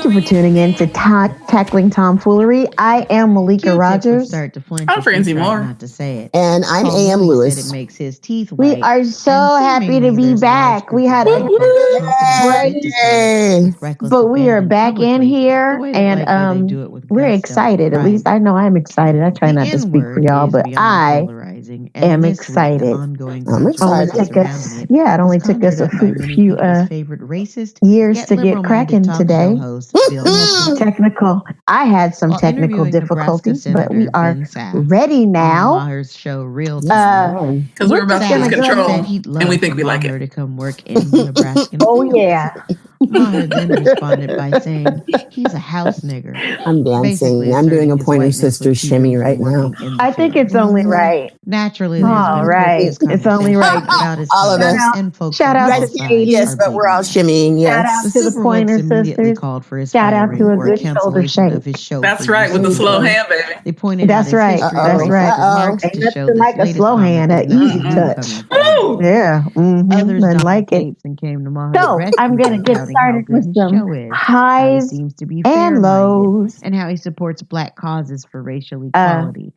you for tuning in to Tackling Tomfoolery. I am Malika Rogers. I'm Francie Moore. Not to say it. And I'm A.M. Lewis. It makes his teeth white. We are so happy to be back. We had a break, but we are back in here, and we're excited. At least I know I'm excited. I try not to speak for y'all, but I am excited. I'm excited. It only took us a few years to get cracking today. I had some technical difficulties, but we are ready now. Because we're about to lose control, and we think we like it. To come work in Nebraska. Oh yeah. Maher then responded by saying he's a house nigger. I'm dancing. I'm doing a Pointer Sisters shimmy right now. I think it's only right. Naturally, it's only right. All of us. Shout out to yes, but we're all shimmying. Yes. Shout out to the Pointer Sisters. Called for his shout out to a good shoulder shake. Of his show. That's right, with the slow hand, baby. They pointed That's right. That's right. Ain't nothing like a slow hand, an easy touch. Yeah. Others and like it. And came to Maher. So I'm gonna get started with some highs and lows, and how he supports Black causes for racial equality.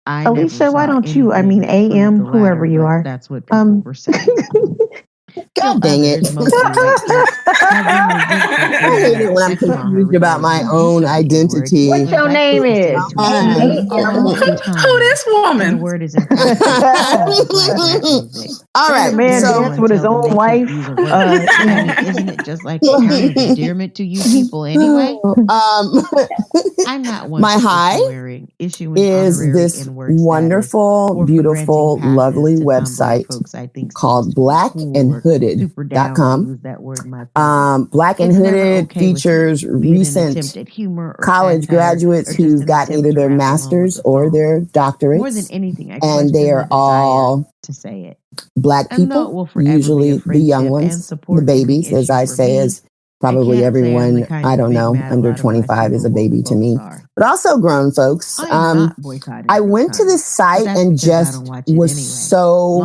Alicia, why don't you? I mean, AM, whoever you are. That's what people were saying. God dang it. I hate it when I'm confused about my own identity. What your name is? Who this woman? The word is all right. Man dance with his own wife. Isn't it just like a kind of endearment to you people anyway? I'm not one. My high is this wonderful, beautiful, lovely website called blackandhooded.com. Black and Hooded features recent college graduates who've gotten either their masters or their doctorates. More than anything, and they are all to say it. Black people, usually the young ones, the babies, as I say, as probably everyone, I don't know, under 25 is a baby to me. But also grown folks. I went to this site and just was so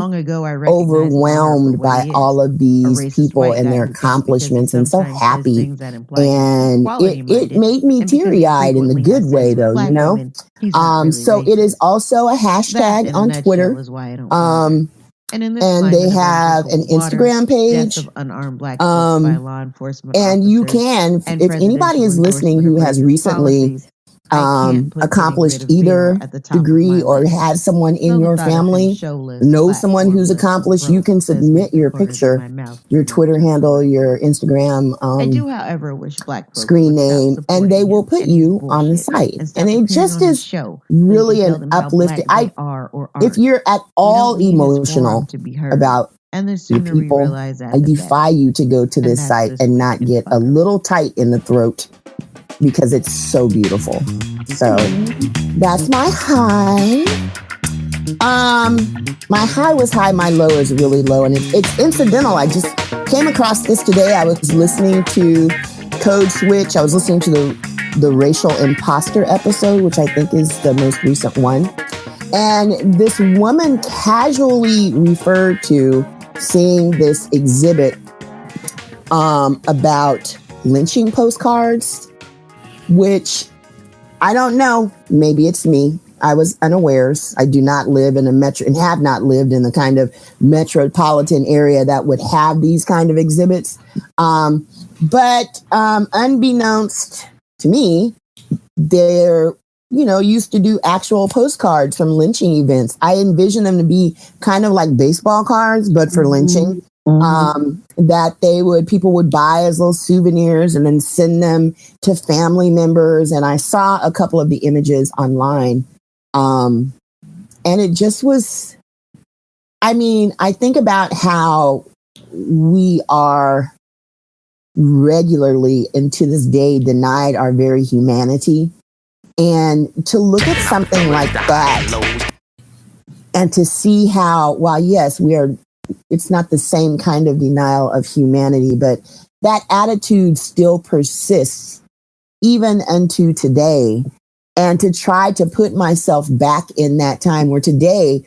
overwhelmed by all of these people and their accomplishments and so happy. And it made me teary-eyed in the good way, though, you know? So it is also a hashtag on Twitter. And they have an Instagram page. And you can, if anybody is listening who has recently accomplished either degree or has someone in your family, know someone who's accomplished, you can submit your picture, your Twitter handle, your Instagram screen name, and they will put you on the site. And it just is really an uplifting. If you're at all emotional about your people, I defy you to go to this site and not get a little tight in the throat, because it's so beautiful. So that's my high. My high was high, my low is really low, and it's incidental. I just came across this today. I was listening to Code Switch. I was listening to the racial imposter episode, which I think is the most recent one. And this woman casually referred to seeing this exhibit about lynching postcards, which I don't know. Maybe it's me. I was unawares. I do not live in a metro and have not lived in the kind of metropolitan area that would have these kind of exhibits. But unbeknownst to me, they're, used to do actual postcards from lynching events. I envision them to be kind of like baseball cards, but for lynching. That people would buy as little souvenirs and then send them to family members. And I saw a couple of the images online. And it just was, I think about how we are regularly and to this day denied our very humanity. And to look at something like that and to see how, while yes, it's not the same kind of denial of humanity, but that attitude still persists even unto today. And to try to put myself back in that time where today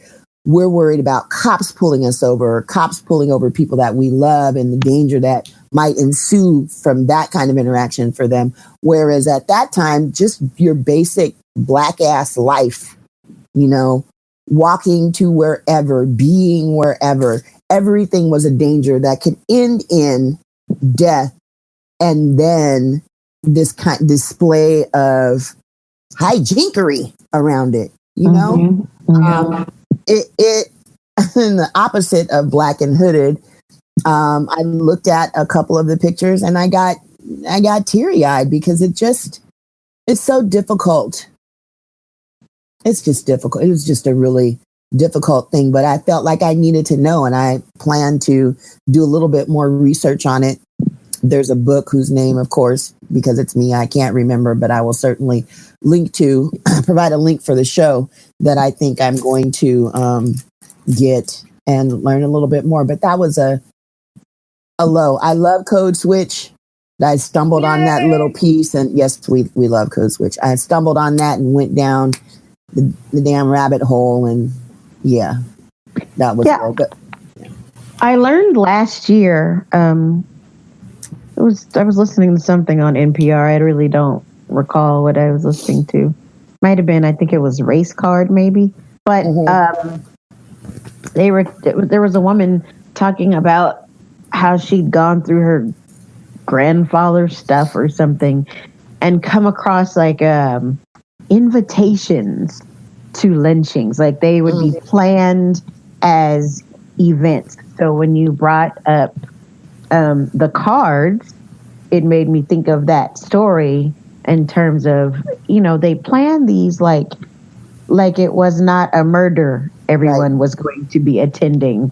we're worried about cops pulling us over, cops pulling over people that we love and the danger that might ensue from that kind of interaction for them. Whereas at that time, just your basic Black ass life, walking to wherever, being wherever, everything was a danger that could end in death. And then this kind of display of hijinkery around it, it the opposite of Black and Hooded. I looked at a couple of the pictures and I got teary-eyed because it's so difficult. It's just difficult. It was just a really difficult thing, but I felt like I needed to know, and I plan to do a little bit more research on it. There's a book whose name, of course, because it's me, I can't remember, but I will certainly provide a link for the show that I think I'm going to get and learn a little bit more. But that was a low. I love Code Switch. I stumbled on that little piece, and yes, we love Code Switch. I stumbled on that and went down the damn rabbit hole, and that was real good. I learned last year. I was listening to something on NPR. I really don't recall what I was listening to. Might have been, I think it was Race Card, maybe. But there was a woman talking about how she'd gone through her grandfather's stuff or something, and come across like invitations to lynchings. Like they would be planned as events. So when you brought up the cards, it made me think of that story in terms of, they planned these like it was not a murder everyone was going to be attending.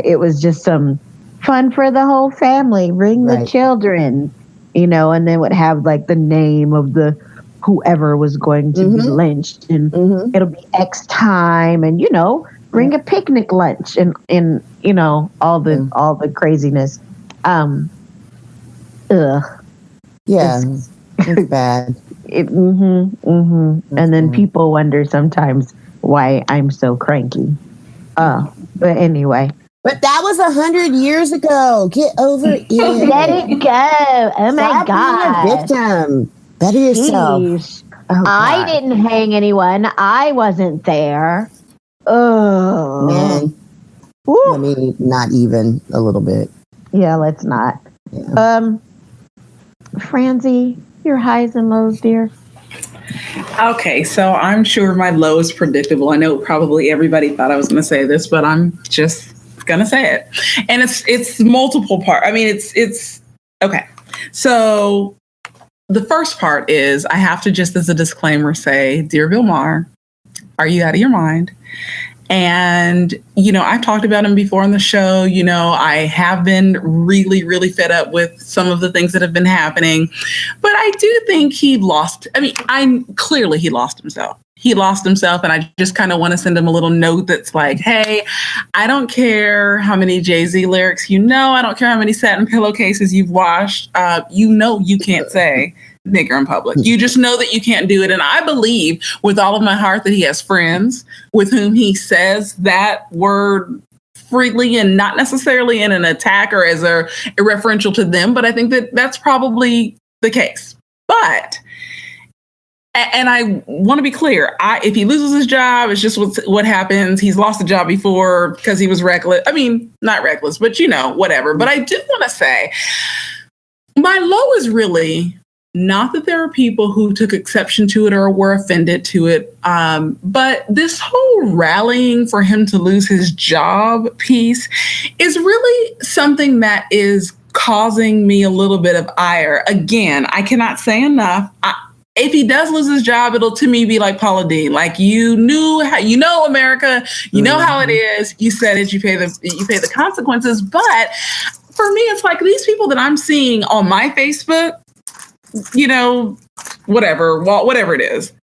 It was just some fun for the whole family. Bring the children, and then would have like the name of the whoever was going to be lynched, and it'll be X time, and bring a picnic lunch, and all the craziness. It's bad. And then people wonder sometimes why I'm so cranky. But anyway. But that was 100 years ago. Get over it. Let it go. Oh my God. Being a victim. Better yourself. Oh, I didn't hang anyone. I wasn't there. Oh. Man. I mean, not even a little bit. Yeah, let's not. Yeah. Francie, your highs and lows, dear. Okay, so I'm sure my low is predictable. I know probably everybody thought I was going to say this, but I'm just going to say it. And it's multiple parts. I mean, it's okay. So the first part is I have to just as a disclaimer say, dear Bill Maher, are you out of your mind? And, I've talked about him before on the show. I have been really, really fed up with some of the things that have been happening. But I do think he lost himself. He lost himself. And I just kind of want to send him a little note that's like, hey, I don't care how many Jay-Z lyrics I don't care how many satin pillowcases you've washed. You can't say nigger in public. You just know that you can't do it. And I believe with all of my heart that he has friends with whom he says that word freely and not necessarily in an attack or as a referential to them. But I think that that's probably the case. But, and I want to be clear, if he loses his job, it's just what happens. He's lost a job before because he was reckless. I mean, not reckless, but whatever. But I do want to say my low is really not that there are people who took exception to it or were offended to it, but this whole rallying for him to lose his job piece is really something that is causing me a little bit of ire. Again, I cannot say enough. If he does lose his job, it'll to me be like Paula Deen. Like America, how it is. You said it. You pay the consequences. But for me, it's like these people that I'm seeing on my Facebook. Whatever it is.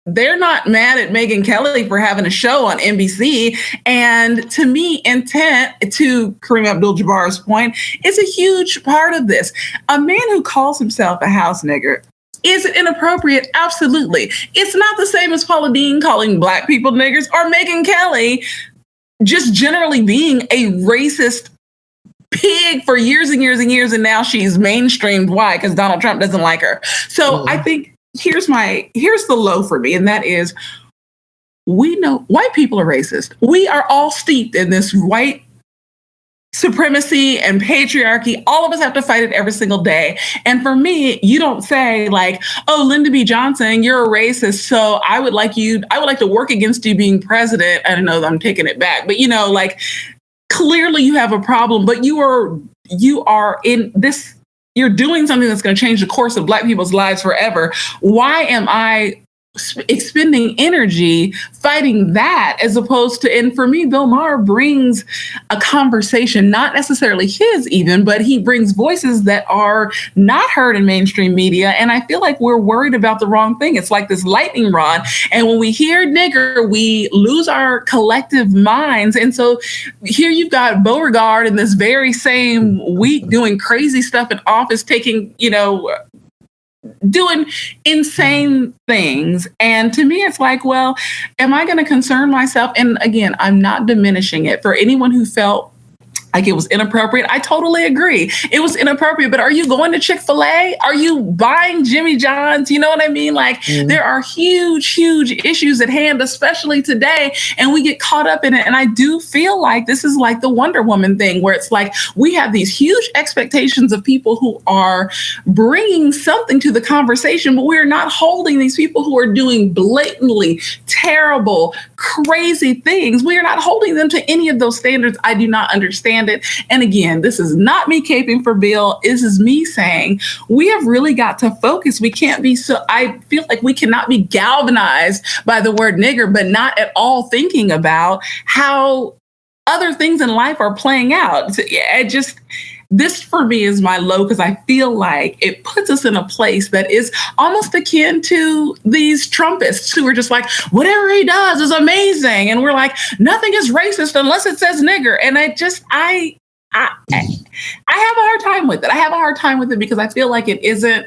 They're not mad at Megyn Kelly for having a show on NBC. And to me, intent, to Kareem Abdul-Jabbar's point, is a huge part of this. A man who calls himself a house nigger, is it inappropriate? Absolutely. It's not the same as Paula Deen calling Black people niggers or Megyn Kelly just generally being a racist pig for years and years and years, and now she's mainstreamed. Why? Because Donald Trump doesn't like her. So I think here's the low for me, and that is, we know white people are racist. We are all steeped in this white supremacy and patriarchy. All of us have to fight it every single day. And for me, you don't say like, oh, Lyndon B. Johnson, you're a racist, so I would like to work against you being president. I don't know, I'm taking it back. But like, clearly you have a problem, but you are in this, you're doing something that's going to change the course of Black people's lives forever. Why am I expending energy fighting that, as opposed to, and for me, Bill Maher brings a conversation, not necessarily his even, but he brings voices that are not heard in mainstream media. And I feel like we're worried about the wrong thing. It's like this lightning rod. And when we hear nigger, we lose our collective minds. And so here you've got Beauregard in this very same week doing crazy stuff in office, taking, doing insane things. And to me, it's like, well, am I going to concern myself? And again, I'm not diminishing it. For anyone who felt like it was inappropriate, I totally agree. It was inappropriate, but are you going to Chick-fil-A? Are you buying Jimmy John's? You know what I mean? Like, there are huge, huge issues at hand, especially today, and we get caught up in it. And I do feel like this is like the Wonder Woman thing, where it's like we have these huge expectations of people who are bringing something to the conversation, but we're not holding these people who are doing blatantly terrible, crazy things. We are not holding them to any of those standards. I do not understand it. And again, this is not me caping for Bill. This is me saying we have really got to focus. We can't be I feel like we cannot be galvanized by the word nigger, but not at all thinking about how other things in life are playing out. This for me is my low, because I feel like it puts us in a place that is almost akin to these Trumpists who are just like, whatever he does is amazing. And we're like, nothing is racist unless it says nigger. And I have a hard time with it. I have a hard time with it because I feel like it isn't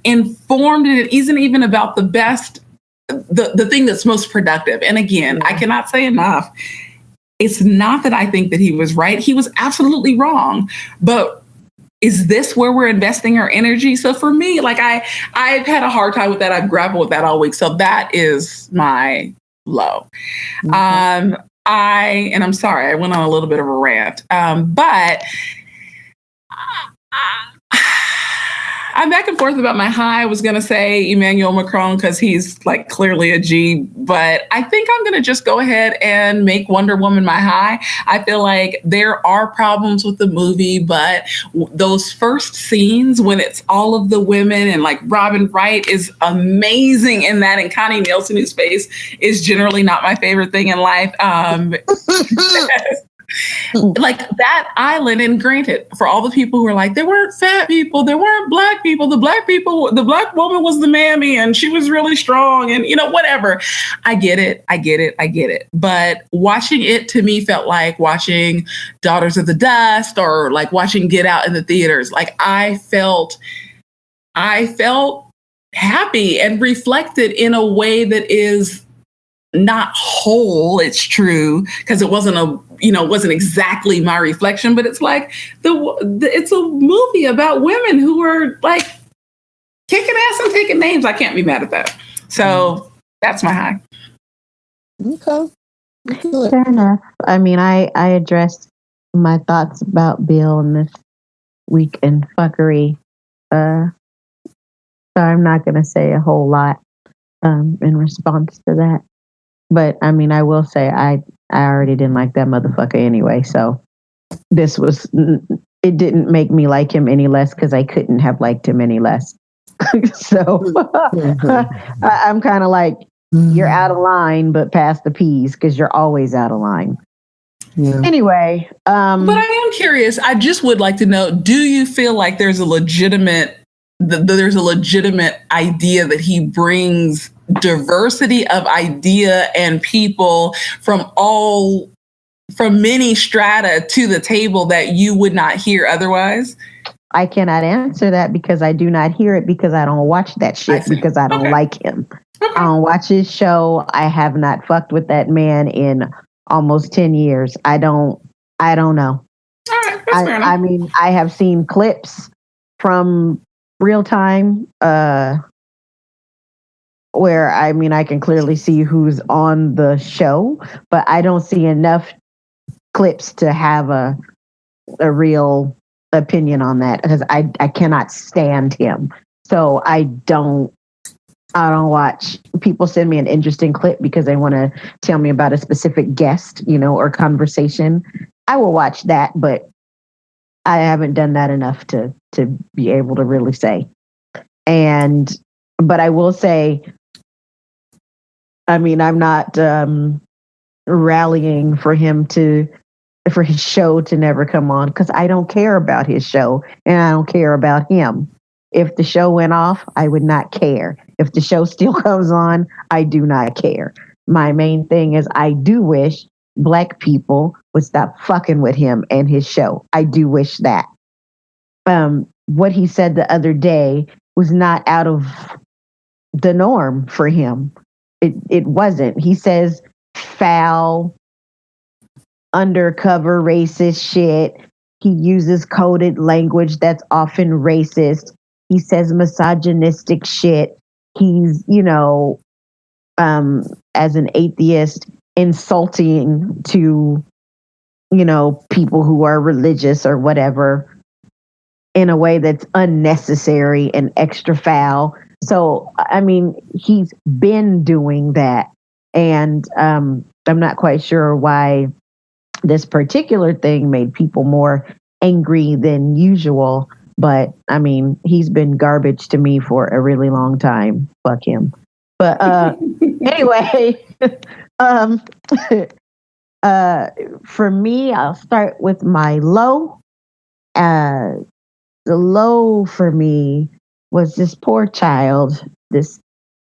informed, and it isn't even about the best, the thing that's most productive. And again, I cannot say enough. It's not that I think that he was right. He was absolutely wrong. But is this where we're investing our energy? So for me, like I've had a hard time with that. I've grappled with that all week. So that is my low. Okay. And I'm sorry, I went on a little bit of a rant. But I'm back and forth about my high. I was going to say Emmanuel Macron because he's like clearly a G, but I think I'm going to just go ahead and make Wonder Woman my high. I feel like there are problems with the movie, but those first scenes when it's all of the women and like Robin Wright is amazing in that, and Connie Nielsen, whose face is generally not my favorite thing in life. Like that island, and granted, for all the people who are like, there weren't fat people, there weren't black people, the black woman was the mammy and she was really strong, and whatever. I get it. But watching it to me felt like watching Daughters of the Dust or like watching Get Out in the theaters. Like I felt happy and reflected in a way that is not whole. It's true, because it wasn't wasn't exactly my reflection, but it's like it's a movie about women who are like kicking ass and taking names. I can't be mad at that. So that's my high. Okay. Fair enough. I mean, I addressed my thoughts about Bill in this week in fuckery. So I'm not going to say a whole lot in response to that. But I mean, I will say I already didn't like that motherfucker anyway. So it didn't make me like him any less because I couldn't have liked him any less. So I'm kind of like, you're out of line, but pass the peas because you're always out of line. Yeah. Anyway. But I am curious. I just would like to know, do you feel like there's a legitimate idea that he brings diversity of idea and people from many strata to the table that you would not hear otherwise? I cannot answer that because I do not hear it, because I don't watch that shit, because I don't like him. Okay. I don't watch his show. I have not fucked with that man in almost 10 years. I don't know. All right. I mean, I have seen clips from real time where I mean I can clearly see who's on the show, but I don't see enough clips to have a real opinion on that because I cannot stand him. So I don't watch. People send me an interesting clip because they want to tell me about a specific guest, or conversation. I will watch that, but I haven't done that enough to be able to really say. But I will say, I mean, I'm not rallying for his show to never come on because I don't care about his show and I don't care about him. If the show went off, I would not care. If the show still comes on, I do not care. My main thing is I do wish Black people would stop fucking with him and his show. I do wish that. What he said the other day was not out of the norm for him. It wasn't. He says foul, undercover racist shit. He uses coded language that's often racist. He says misogynistic shit. He's, as an atheist, insulting to, people who are religious or whatever in a way that's unnecessary and extra foul. So, I mean, he's been doing that. And I'm not quite sure why this particular thing made people more angry than usual. But I mean, he's been garbage to me for a really long time. Fuck him. But anyway, for me, I'll start with my low. The low for me was this poor child, this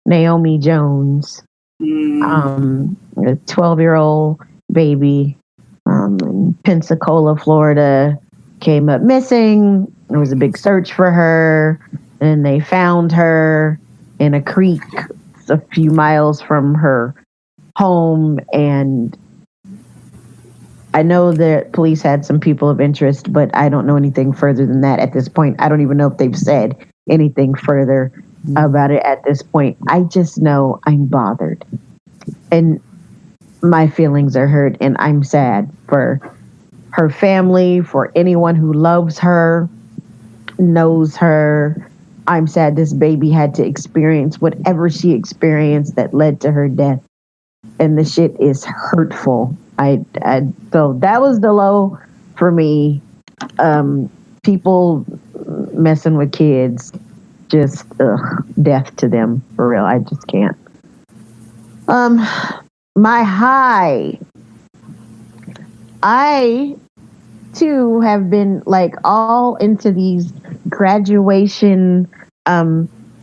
Naomi Jones, a 12-year-old baby in Pensacola, Florida, came up missing. There was a big search for her, and they found her in a creek a few miles from her home. And I know that police had some people of interest, but I don't know anything further than that at this point. I don't even know if they've said anything further about it at this point. I just know I'm bothered. And my feelings are hurt, and I'm sad for her family, for anyone who loves her, knows her. I'm sad this baby had to experience whatever she experienced that led to her death. And the shit is hurtful. So that was the low for me. People messing with kids, just death to them for real. I just can't. My high. I too have been like all into these graduation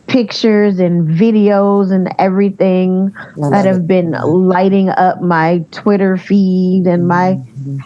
pictures and videos and everything that have been lighting up my Twitter feed and my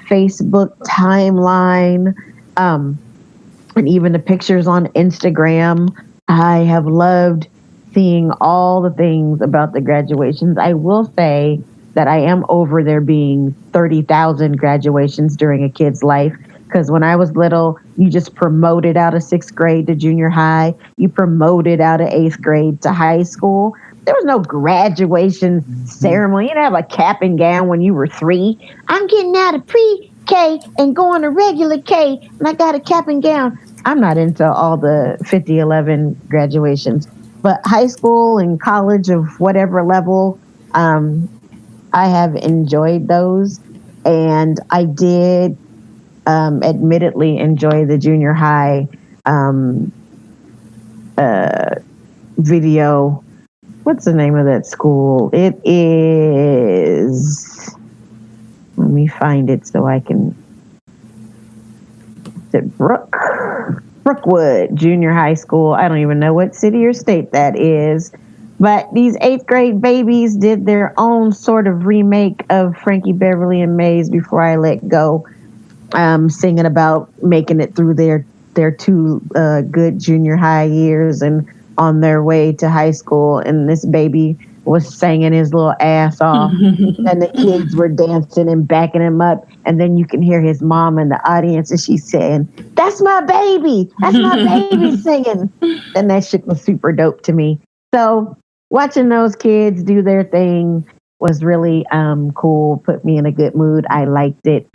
Facebook timeline, and even the pictures on Instagram. I have loved seeing all the things about the graduations. I will say that I am over there being 30,000 graduations during a kid's life. Because when I was little, you just promoted out of 6th grade to junior high. You promoted out of 8th grade to high school. There was no graduation ceremony. You didn't have a cap and gown when you were 3. I'm getting out of pre-K and going to regular K, and I got a cap and gown. I'm not into all the 50-11 graduations. But high school and college of whatever level, I have enjoyed those. And I did admittedly enjoy the junior high video. What's the name of that school? It is, let me find it so I can, is it Brookwood Junior High School? I don't even know what city or state that is. But these 8th grade babies did their own sort of remake of Frankie Beverly and Maze Before I Let Go, singing about making it through their 2 good junior high years and on their way to high school. And this baby was singing his little ass off, and the kids were dancing and backing him up. And then you can hear his mom in the audience, and she's saying, "That's my baby. That's my baby singing." And that shit was super dope to me. So watching those kids do their thing was really cool. Put me in a good mood. I liked it.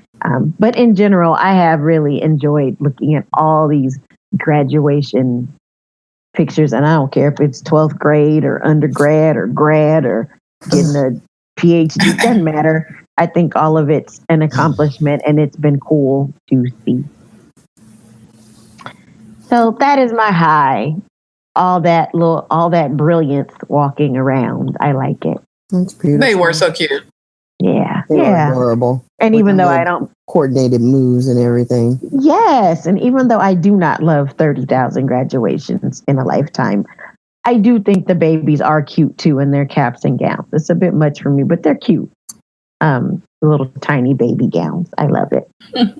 But in general, I have really enjoyed looking at all these graduation pictures, and I don't care if it's 12th grade or undergrad or grad or getting a PhD, doesn't matter. I think all of it's an accomplishment, and it's been cool to see. So that is my high. All that brilliance walking around. I like it. That's beautiful. They were so cute. Yeah. They were adorable. And even though I don't coordinated moves and everything. Yes, and even though I do not love 30,000 graduations in a lifetime, I do think the babies are cute too in their caps and gowns. It's a bit much for me, but they're cute. Little tiny baby gowns. I love it. It's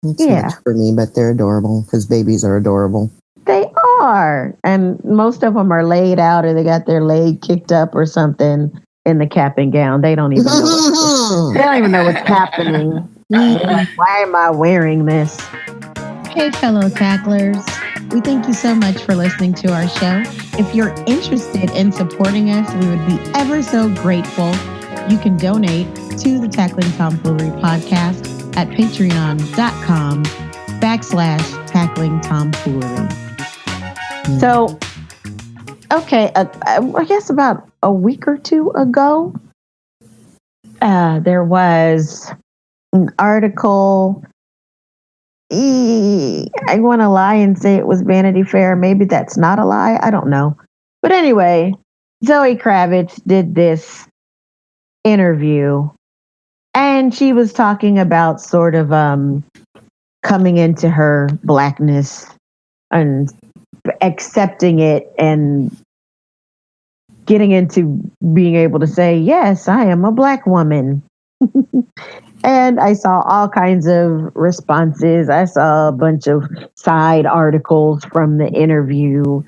much for me, but they're adorable because babies are adorable. They are. And most of them are laid out or they got their leg kicked up or something in the cap and gown. They don't even know what's happening. Like, why am I wearing this? Hey, fellow tacklers. We thank you so much for listening to our show. If you're interested in supporting us, we would be ever so grateful. You can donate to the Tackling Tomfoolery podcast at patreon.com/Tackling Tomfoolery. So, okay, I guess about a week or two ago, there was an article. I want to lie and say it was Vanity Fair. Maybe that's not a lie. I don't know. But anyway, Zoe Kravitz did this interview, and she was talking about sort of coming into her Blackness and accepting it and getting into being able to say, yes, I am a Black woman. And I saw all kinds of responses. I saw a bunch of side articles from the interview.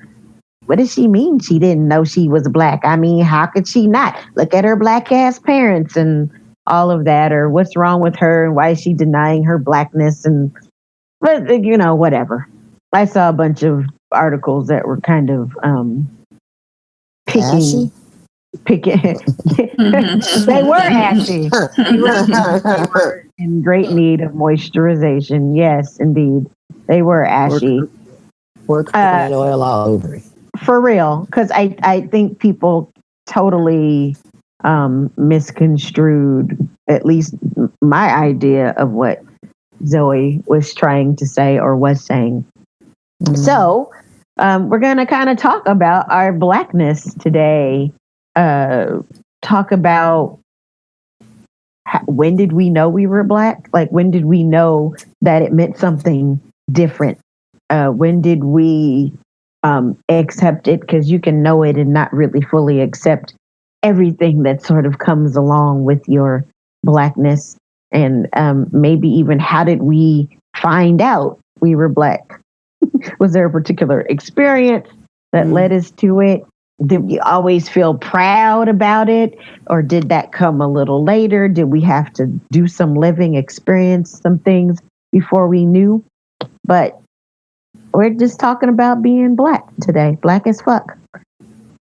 What does she mean she didn't know she was Black? I mean, how could she not? Look at her Black ass parents and all of that. Or what's wrong with her and why is she denying her Blackness? And, whatever. I saw a bunch of articles that were kind of picking. They were ashy. They were in great need of moisturization. Yes, indeed. They were ashy. Pour coconut oil all over it. For real. Because I think people totally misconstrued at least my idea of what Zoe was trying to say or was saying. Mm-hmm. So we're going to kind of talk about our Blackness today. Talk about when did we know we were Black? Like, when did we know that it meant something different? When did we accept it? Because you can know it and not really fully accept everything that sort of comes along with your Blackness. And maybe even how did we find out we were Black? Was there a particular experience that led us to it? Did we always feel proud about it? Or did that come a little later? Did we have to do some living, experience some things before we knew? But we're just talking about being Black today. Black as fuck.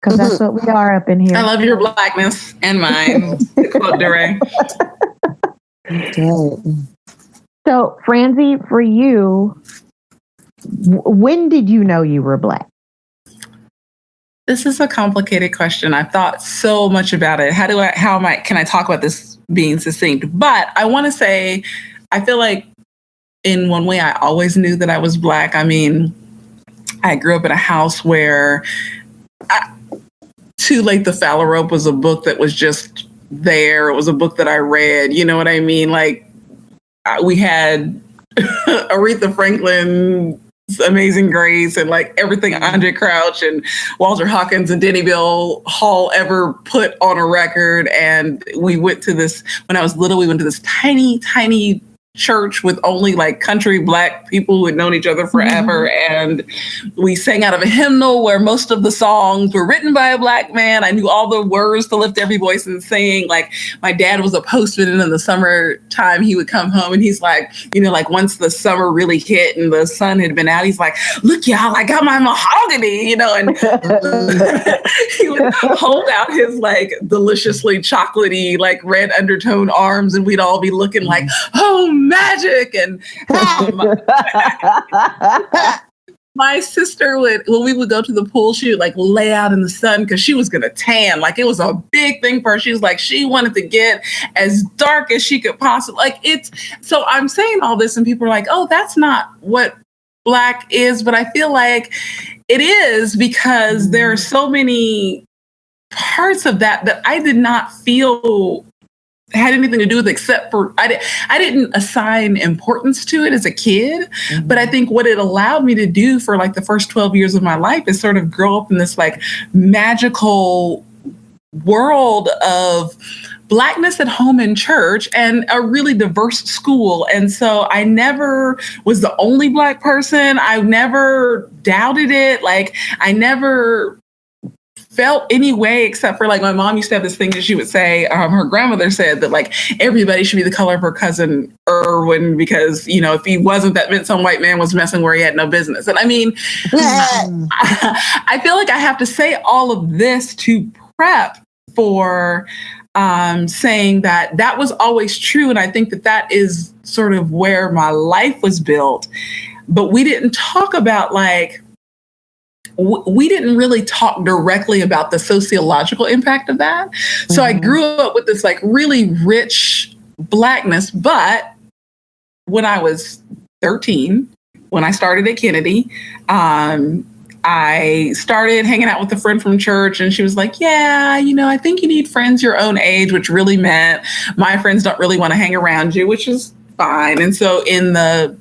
Because that's what we are up in here. I love your Blackness and mine. To quote DeRay. So, Francie, for you, when did you know you were Black? This is a complicated question. I've thought so much about it. Can I talk about this being succinct? But I want to say, I feel like in one way, I always knew that I was Black. I mean, I grew up in a house where Too Late to Follow Rope was a book that was just there. It was a book that I read. You know what I mean? Like, we had Aretha Franklin's Amazing Grace and like everything Andre Crouch and Walter Hawkins and Denny Bill Hall ever put on a record. And we went to this, when I was little, we went to this tiny, tiny church with only like country Black people who had known each other forever. And we sang out of a hymnal where most of the songs were written by a Black man. I knew all the words to lift every voice and sing. Like my dad was a postman, and in the summertime he would come home and he's like, you know, like once the summer really hit and the sun had been out, he's like, look, y'all, I got my mahogany, you know, and he would hold out his like deliciously chocolatey, like red undertone arms, and we'd all be looking like, oh, magic. And my sister would, when we would go to the pool, she would like lay out in the sun because she was going to tan. Like it was a big thing for her. She was like, she wanted to get as dark as she could possibly. Like it's, so I'm saying all this and people are like, oh, that's not what Black is. But I feel like it is, because there are so many parts of that I did not feel had anything to do with, except for I didn't assign importance to it as a kid. But I think what it allowed me to do for like the first 12 years of my life is sort of grow up in this like magical world of Blackness at home in church and a really diverse school. And so I never was the only Black person. I never doubted it. Like I never felt any way, except for like my mom used to have this thing that she would say, her grandmother said that like everybody should be the color of her cousin Irwin, because, you know, if he wasn't, that meant some white man was messing where he had no business. And I mean, I feel like I have to say all of this to prep for saying that that was always true. And I think that that is sort of where my life was built. But we didn't talk about like, we didn't really talk directly about the sociological impact of that. So I grew up with this like really rich Blackness. But when I was 13, when I started at Kennedy, I started hanging out with a friend from church, and she was like, yeah, you know, I think you need friends your own age, which really meant my friends don't really want to hang around you, which is fine. And so in the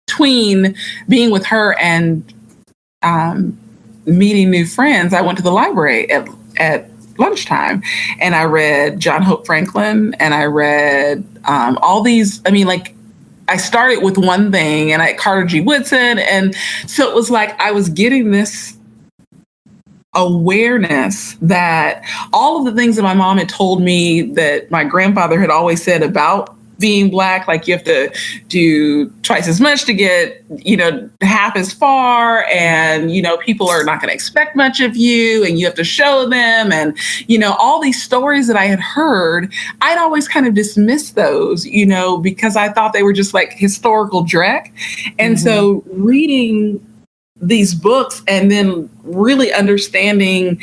between being with her and meeting new friends, I went to the library at lunchtime, and I read John Hope Franklin, and I read all these. I mean, like I started with one thing, and I Carter G. Woodson, and so it was like I was getting this awareness that all of the things that my mom had told me that my grandfather had always said about being Black, like you have to do twice as much to get, you know, half as far, and, you know, people are not going to expect much of you, and you have to show them, and, you know, all these stories that I had heard, I'd always kind of dismissed those, you know, because I thought they were just like historical dreck. And so reading these books and then really understanding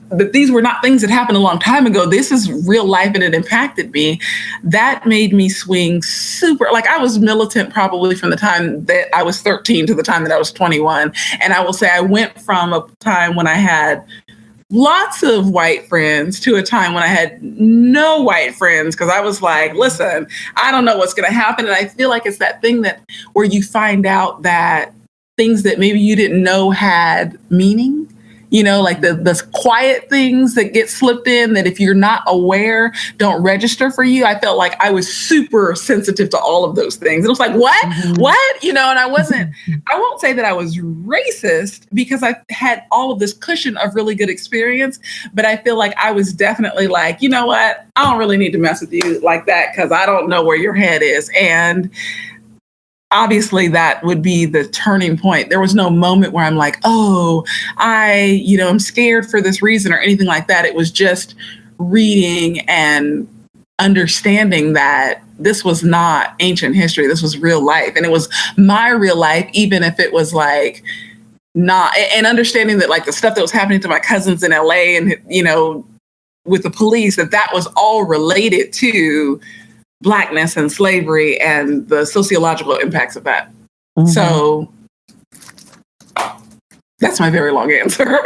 that these were not things that happened a long time ago. This is real life, and it impacted me. That made me swing super. Like I was militant probably from the time that I was 13 to the time that I was 21. And I will say I went from a time when I had lots of white friends to a time when I had no white friends, because I was like, listen, I don't know what's going to happen. And I feel like it's that thing that where you find out that things that maybe you didn't know had meaning. You know, like the quiet things that get slipped in that if you're not aware, don't register for you. I felt like I was super sensitive to all of those things. And it was like, what? You know, and I won't say that I was racist, because I had all of this cushion of really good experience. But I feel like I was definitely like, you know what? I don't really need to mess with you like that, because I don't know where your head is. And obviously that would be the turning point. There was no moment where I'm like, oh, I'm scared for this reason or anything like that. It was just reading and understanding that this was not ancient history. This was real life. And it was my real life, even if it was like not, and understanding that like the stuff that was happening to my cousins in LA and, you know, with the police, that was all related to Blackness and slavery and the sociological impacts of that. So that's my very long answer.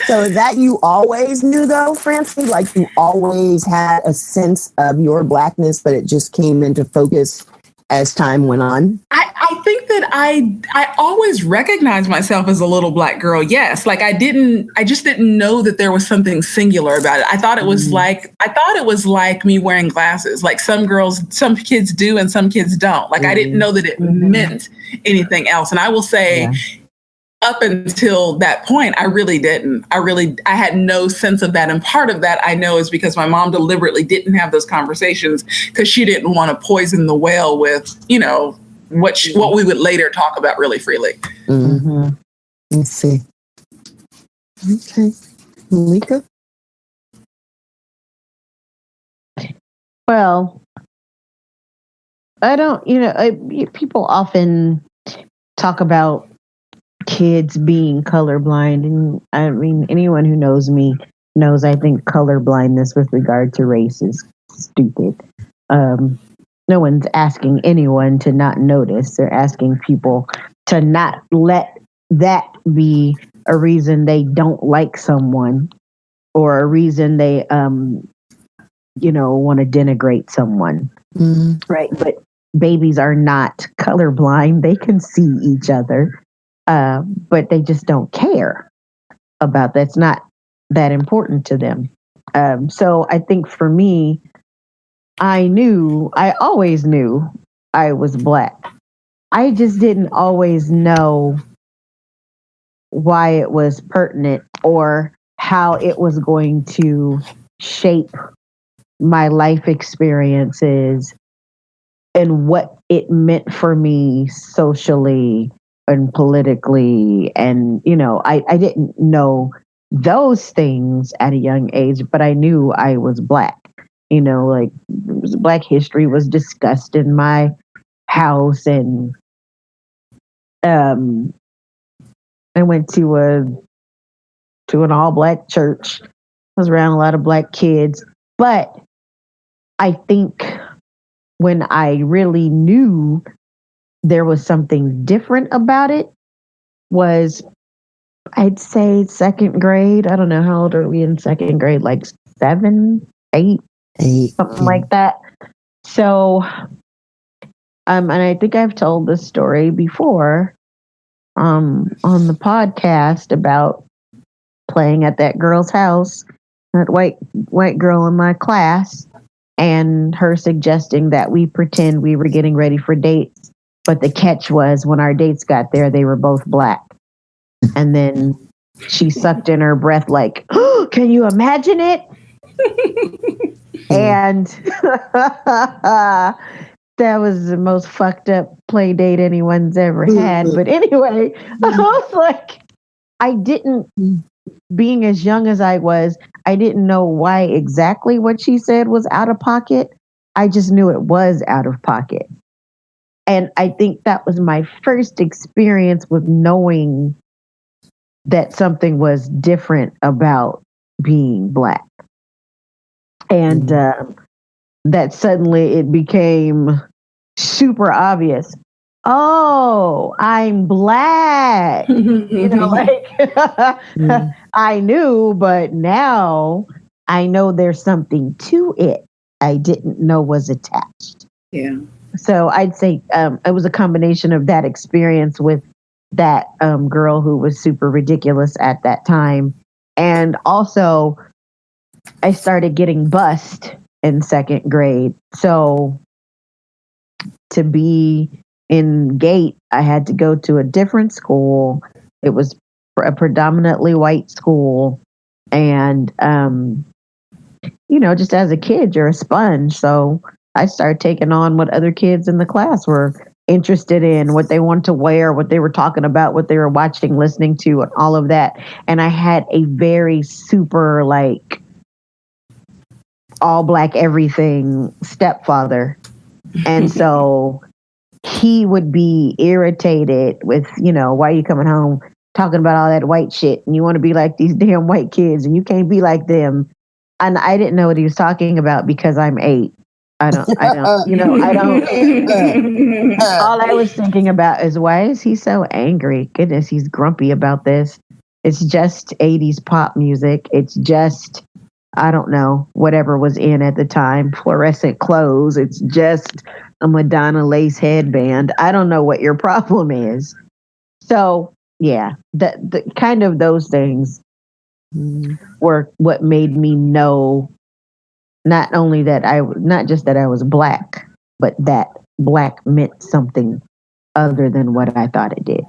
So that you always knew though, Francie? Like you always had a sense of your Blackness, but it just came into focus as time went on? I think that I always recognized myself as a little Black girl. Yes. Like I just didn't know that there was something singular about it. I thought it was like me wearing glasses. Like some kids do and some kids don't. Like I didn't know that it meant anything else. And I will say, up until that point, I really didn't. I had no sense of that. And part of that I know is because my mom deliberately didn't have those conversations because she didn't want to poison the well with, what we would later talk about really freely. Mm-hmm. Let's see. Okay. Malika? Well, I don't, people often talk about kids being colorblind. And I mean, anyone who knows me knows I think colorblindness with regard to race is stupid. No one's asking anyone to not notice. They're asking people to not let that be a reason they don't like someone or a reason they, want to denigrate someone. Mm-hmm. Right. But babies are not colorblind. They can see each other, but they just don't care about that. It's not that important to them. So I think for me, I always knew I was Black. I just didn't always know why it was pertinent or how it was going to shape my life experiences and what it meant for me socially and politically. And, I didn't know those things at a young age, but I knew I was Black. Black history was discussed in my house, and I went to an all Black church. I was around a lot of Black kids, but I think when I really knew there was something different about it was, I'd say, second grade. I don't know, how old are we in second grade? Like 7, 8. Something like that. So, and I think I've told this story before, on the podcast about playing at that girl's house, that white girl in my class, and her suggesting that we pretend we were getting ready for dates. But the catch was when our dates got there, they were both Black. And then she sucked in her breath like, oh, can you imagine it? And that was the most fucked up play date anyone's ever had. But anyway, I was like, being as young as I was, I didn't know why exactly what she said was out of pocket. I just knew it was out of pocket. And I think that was my first experience with knowing that something was different about being Black. And that suddenly it became super obvious. Oh, I'm Black. I knew, but now I know there's something to it I didn't know was attached. Yeah. So I'd say it was a combination of that experience with that girl who was super ridiculous at that time. And also, I started getting bussed in second grade. So to be in Gate, I had to go to a different school. It was a predominantly white school. And, just as a kid, you're a sponge. So I started taking on what other kids in the class were interested in, what they wanted to wear, what they were talking about, what they were watching, listening to, and all of that. And I had a very super, all Black everything stepfather. And so he would be irritated with, why are you coming home talking about all that white shit and you want to be like these damn white kids and you can't be like them. And I didn't know what he was talking about because I'm 8. I don't, all I was thinking about is, why is he so angry? Goodness, he's grumpy about this. It's just 80s pop music. It's just, I don't know, whatever was in at the time, fluorescent clothes. It's just a Madonna lace headband. I don't know what your problem is. So yeah, the kind of those things were what made me know not only that not just that I was black, but that black meant something other than what I thought it did.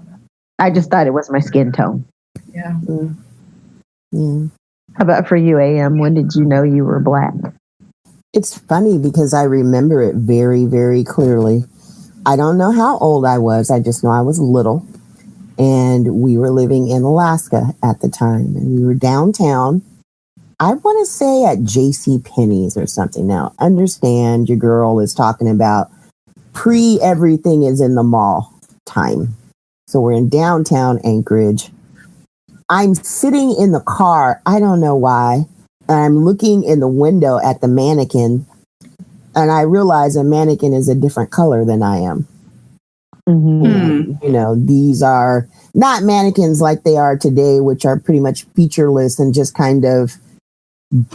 I just thought it was my skin tone. Yeah. How about for you, AM? When did you know you were black? It's funny because I remember it very, very clearly. I don't know how old I was. I just know I was little. And we were living in Alaska at the time. And we were downtown. I want to say at J.C. Penney's or something. Now, understand your girl is talking about everything is in the mall time. So we're in downtown Anchorage. I'm sitting in the car. I don't know why. And I'm looking in the window at the mannequin. And I realize a mannequin is a different color than I am. Mm-hmm. These are not mannequins like they are today, which are pretty much featureless and just kind of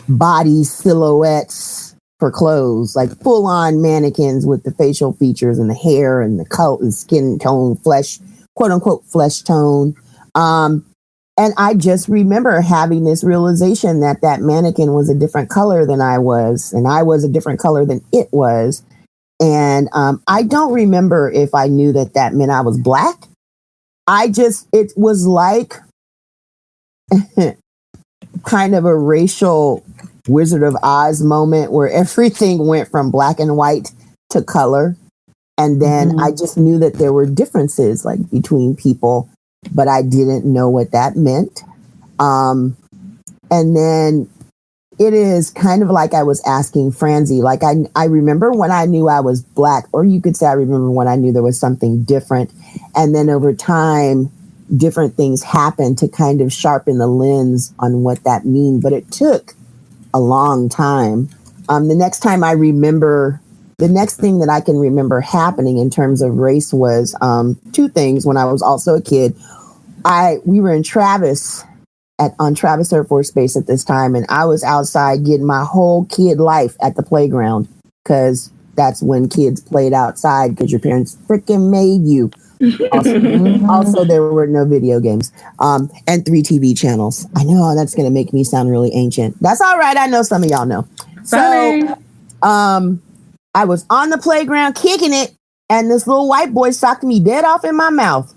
body silhouettes for clothes, like full on mannequins with the facial features and the hair and the color, the skin tone, flesh, quote unquote, flesh tone. And I just remember having this realization that mannequin was a different color than I was, and I was a different color than it was. And I don't remember if I knew that meant I was black. It was like kind of a racial Wizard of Oz moment where everything went from black and white to color. And then I just knew that there were differences like between people, but I didn't know what that meant. And then it is kind of like I was asking Franzi, like I remember when I knew I was black, or you could say I remember when I knew there was something different. And then over time, different things happened to kind of sharpen the lens on what that means. But it took a long time. The next thing that I can remember happening in terms of race was two things. When I was also a kid, we were in Travis on Travis Air Force Base at this time, and I was outside getting my whole kid life at the playground because that's when kids played outside because your parents freaking made you. Also, there were no video games and 3 TV channels. I know that's going to make me sound really ancient. That's all right. I know some of y'all know. So I was on the playground kicking it, and this little white boy socked me dead off in my mouth.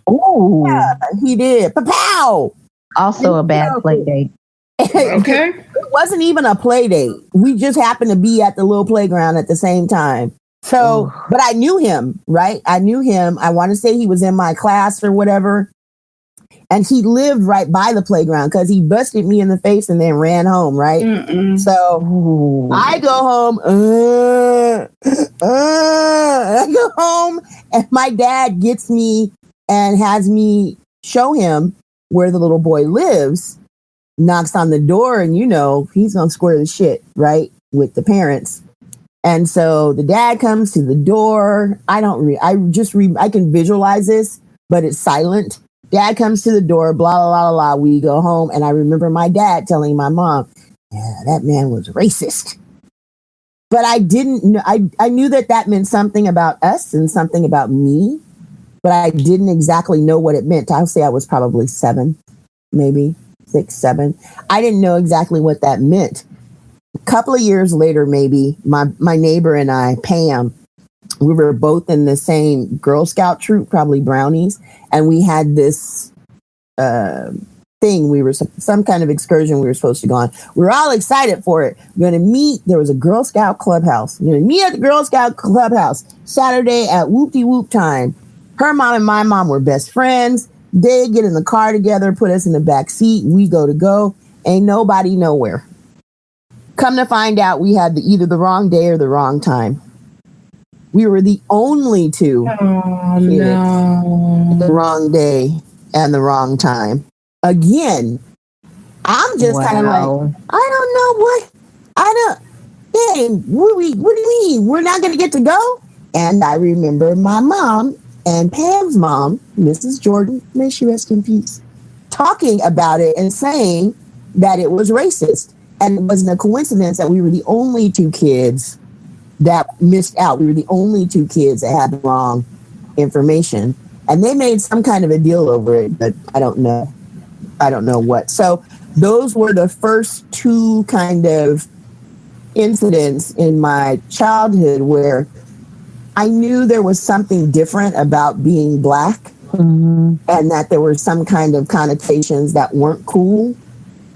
Oh, yeah, he did. Pow! Also a bad play date. Okay. It wasn't even a play date. We just happened to be at the little playground at the same time. So, but I knew him, right? I knew him. I want to say he was in my class or whatever. And he lived right by the playground because he busted me in the face and then ran home, right? So I go home. I go home and my dad gets me and has me show him where the little boy lives, knocks on the door, and he's going to square the shit, right, with the parents. And so the dad comes to the door. I can visualize this, but it's silent. Dad comes to the door, blah, blah, blah, blah. We go home. And I remember my dad telling my mom, yeah, that man was racist. But I didn't know. I knew that meant something about us and something about me, but I didn't exactly know what it meant. I'll say I was probably 7, maybe 6, 7. I didn't know exactly what that meant. A couple of years later, maybe, my neighbor and I, Pam, we were both in the same Girl Scout troop, probably Brownies, and we had this thing. We were some kind of excursion we were supposed to go on. We were all excited for it. We're going to meet. There was a Girl Scout clubhouse. We're going to meet at the Girl Scout clubhouse Saturday at whoop-de-whoop time. Her mom and my mom were best friends. They get in the car together, put us in the back seat. We go. Ain't nobody nowhere. Come to find out, we had either the wrong day or the wrong time. We were the only two the wrong day and the wrong time. Again, I'm just kind of like, I don't know what. Hey, what do you mean? We're not going to get to go? And I remember my mom and Pam's mom, Mrs. Jordan, may she rest in peace, talking about it and saying that it was racist. And it wasn't a coincidence that we were the only two kids that missed out. We were the only two kids that had the wrong information, and they made some kind of a deal over it, but I don't know what. So those were the first two kind of incidents in my childhood where I knew there was something different about being Black, and that there were some kind of connotations that weren't cool,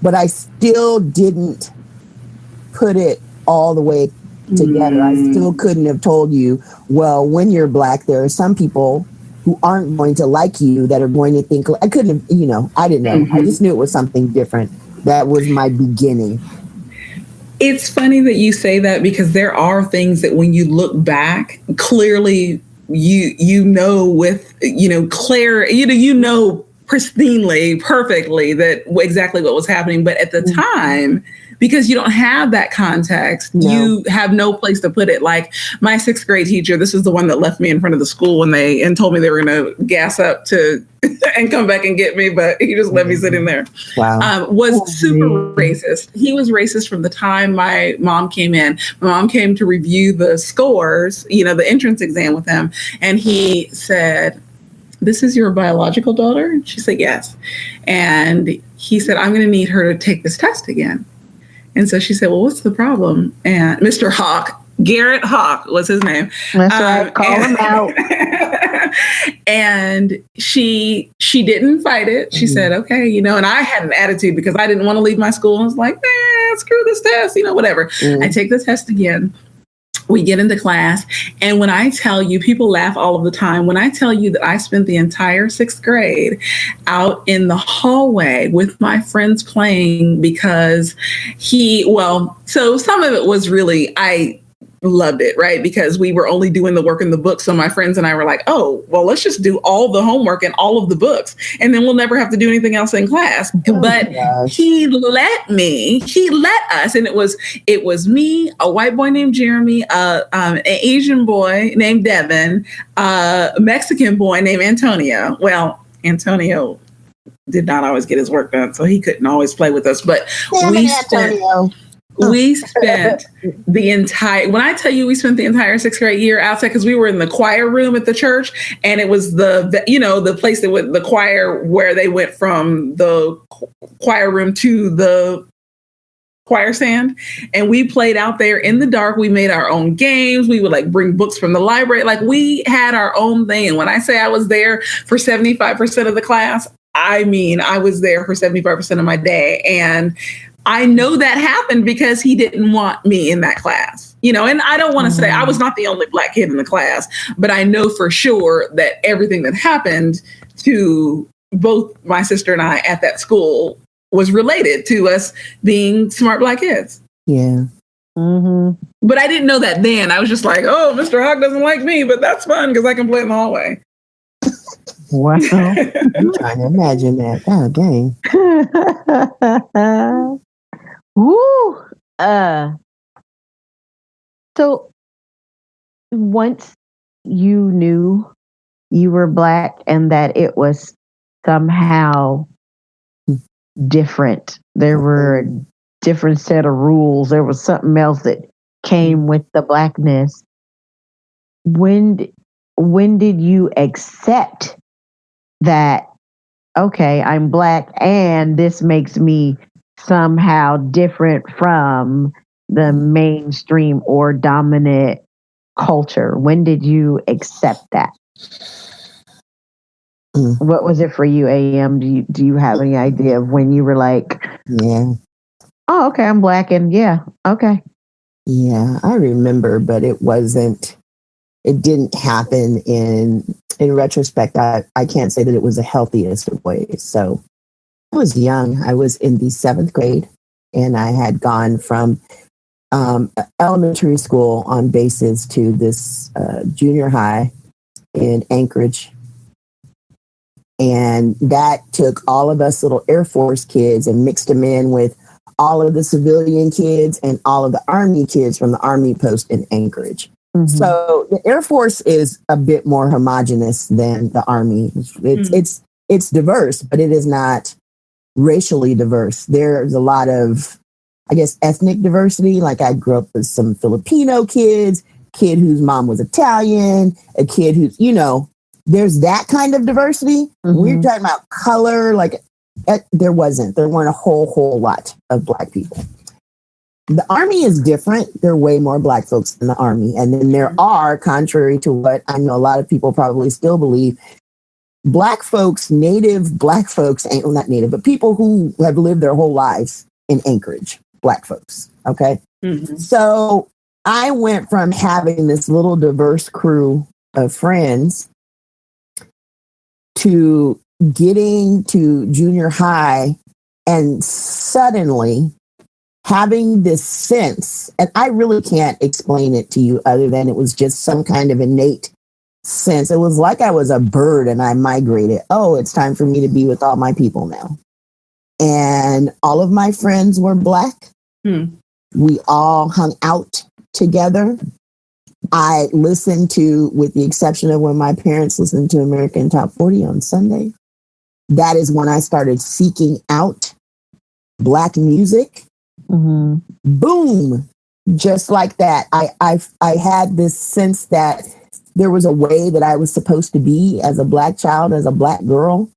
but I still didn't put it all the way together. I still couldn't have told you, well, when you're Black, there are some people who aren't going to like you, that are going to think. I couldn't have, I didn't know. I just knew it was something different. That was my beginning. It's funny that you say that, because there are things that when you look back, clearly with pristinely, perfectly that exactly what was happening. But at the time, because you don't have that context, you have no place to put it. Like my 6th grade teacher, this is the one that left me in front of the school and told me they were going to gas up to and come back and get me, but he just left me sitting there. Wow. Was super racist. He was racist from the time my mom came in. My mom came to review the scores, the entrance exam with him, and he said, "This is your biological daughter?" And she said, "Yes." And he said, "I'm going to need her to take this test again." And so she said, "Well, what's the problem?" And Mr. Hawk, Garrett Hawk was his name. That's right. Call him out. And she didn't fight it. She said, "Okay, and I had an attitude because I didn't want to leave my school. I was like, screw this test, whatever. I take the test again. We get into class. And when I tell you, people laugh all of the time. When I tell you that I spent the entire 6th grade out in the hallway with my friends playing, because so some of it was really, I loved it, right? Because we were only doing the work in the book. So my friends and I were like, oh, well, let's just do all the homework and all of the books, and then we'll never have to do anything else in class. But he let us, and it was me, a white boy named Jeremy, an Asian boy named Devin, a Mexican boy named Antonio. Well, Antonio did not always get his work done, so he couldn't always play with us, but we spent the entire, when I tell you we spent the entire 6th grade year outside, because we were in the choir room at the church, and it was the place that the choir, where they went from the choir room to the choir stand, and we played out there in the dark. We made our own games. We would bring books from the library. We had our own thing. And when I say I was there for 75% of the class, I mean, I was there for 75% of my day. And I know that happened because he didn't want me in that class, and I don't want to say I was not the only Black kid in the class, but I know for sure that everything that happened to both my sister and I at that school was related to us being smart Black kids. Yeah. But I didn't know that then. I was just like, oh, Mr. Hawk doesn't like me, but that's fun because I can play in the hallway. Wow. I'm trying to imagine that. Oh, dang. Woo! So once you knew you were Black and that it was somehow different, there were a different set of rules, there was something else that came with the Blackness. When did you accept that, okay, I'm Black and this makes me somehow different from the mainstream or dominant culture? When did you accept that? What was it for you, AM? Do you have any idea of when you were like, yeah, oh, okay, I'm Black, and yeah, okay. Yeah, I remember, but it didn't happen in retrospect. I can't say that it was the healthiest of ways. So I was young. I was in the 7th grade, and I had gone from elementary school on basis to this junior high in Anchorage. And that took all of us little Air Force kids and mixed them in with all of the civilian kids and all of the Army kids from the Army post in Anchorage. So the Air Force is a bit more homogenous than the Army. It's diverse, but it is not racially diverse. There's a lot of, I guess, ethnic diversity. Like I grew up with some Filipino kids kid whose mom was Italian, a kid who's, there's that kind of diversity. Mm-hmm. When you're talking about color, like there weren't a whole lot of Black people. The Army is different. There are way more Black folks in the Army. And then there are, contrary to what I know a lot of people probably still believe, Black folks, native Black folks, well, not native, but people who have lived their whole lives in Anchorage, Black folks. Okay. Mm-hmm. So I went from having this little diverse crew of friends to getting to junior high and suddenly having this sense, and I really can't explain it to you other than it was just some kind of innate sense. It was like I was a bird and I migrated. Oh, it's time for me to be with all my people now. And all of my friends were Black. We all hung out together. I listened to, with the exception of when my parents listened to American Top 40 on Sunday, that is when I started seeking out Black music. Mm-hmm. Boom. Just like that. I had this sense that there was a way that I was supposed to be as a Black child, as a Black girl,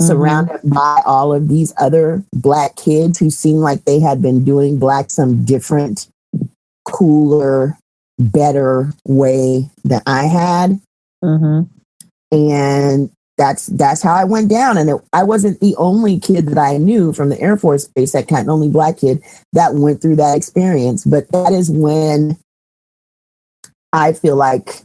surrounded by all of these other Black kids who seemed like they had been doing Black some different, cooler, better way than I had. And that's how I went down. And I wasn't the only kid that I knew from the Air Force Base, that kind of only Black kid that went through that experience. But that is when I feel like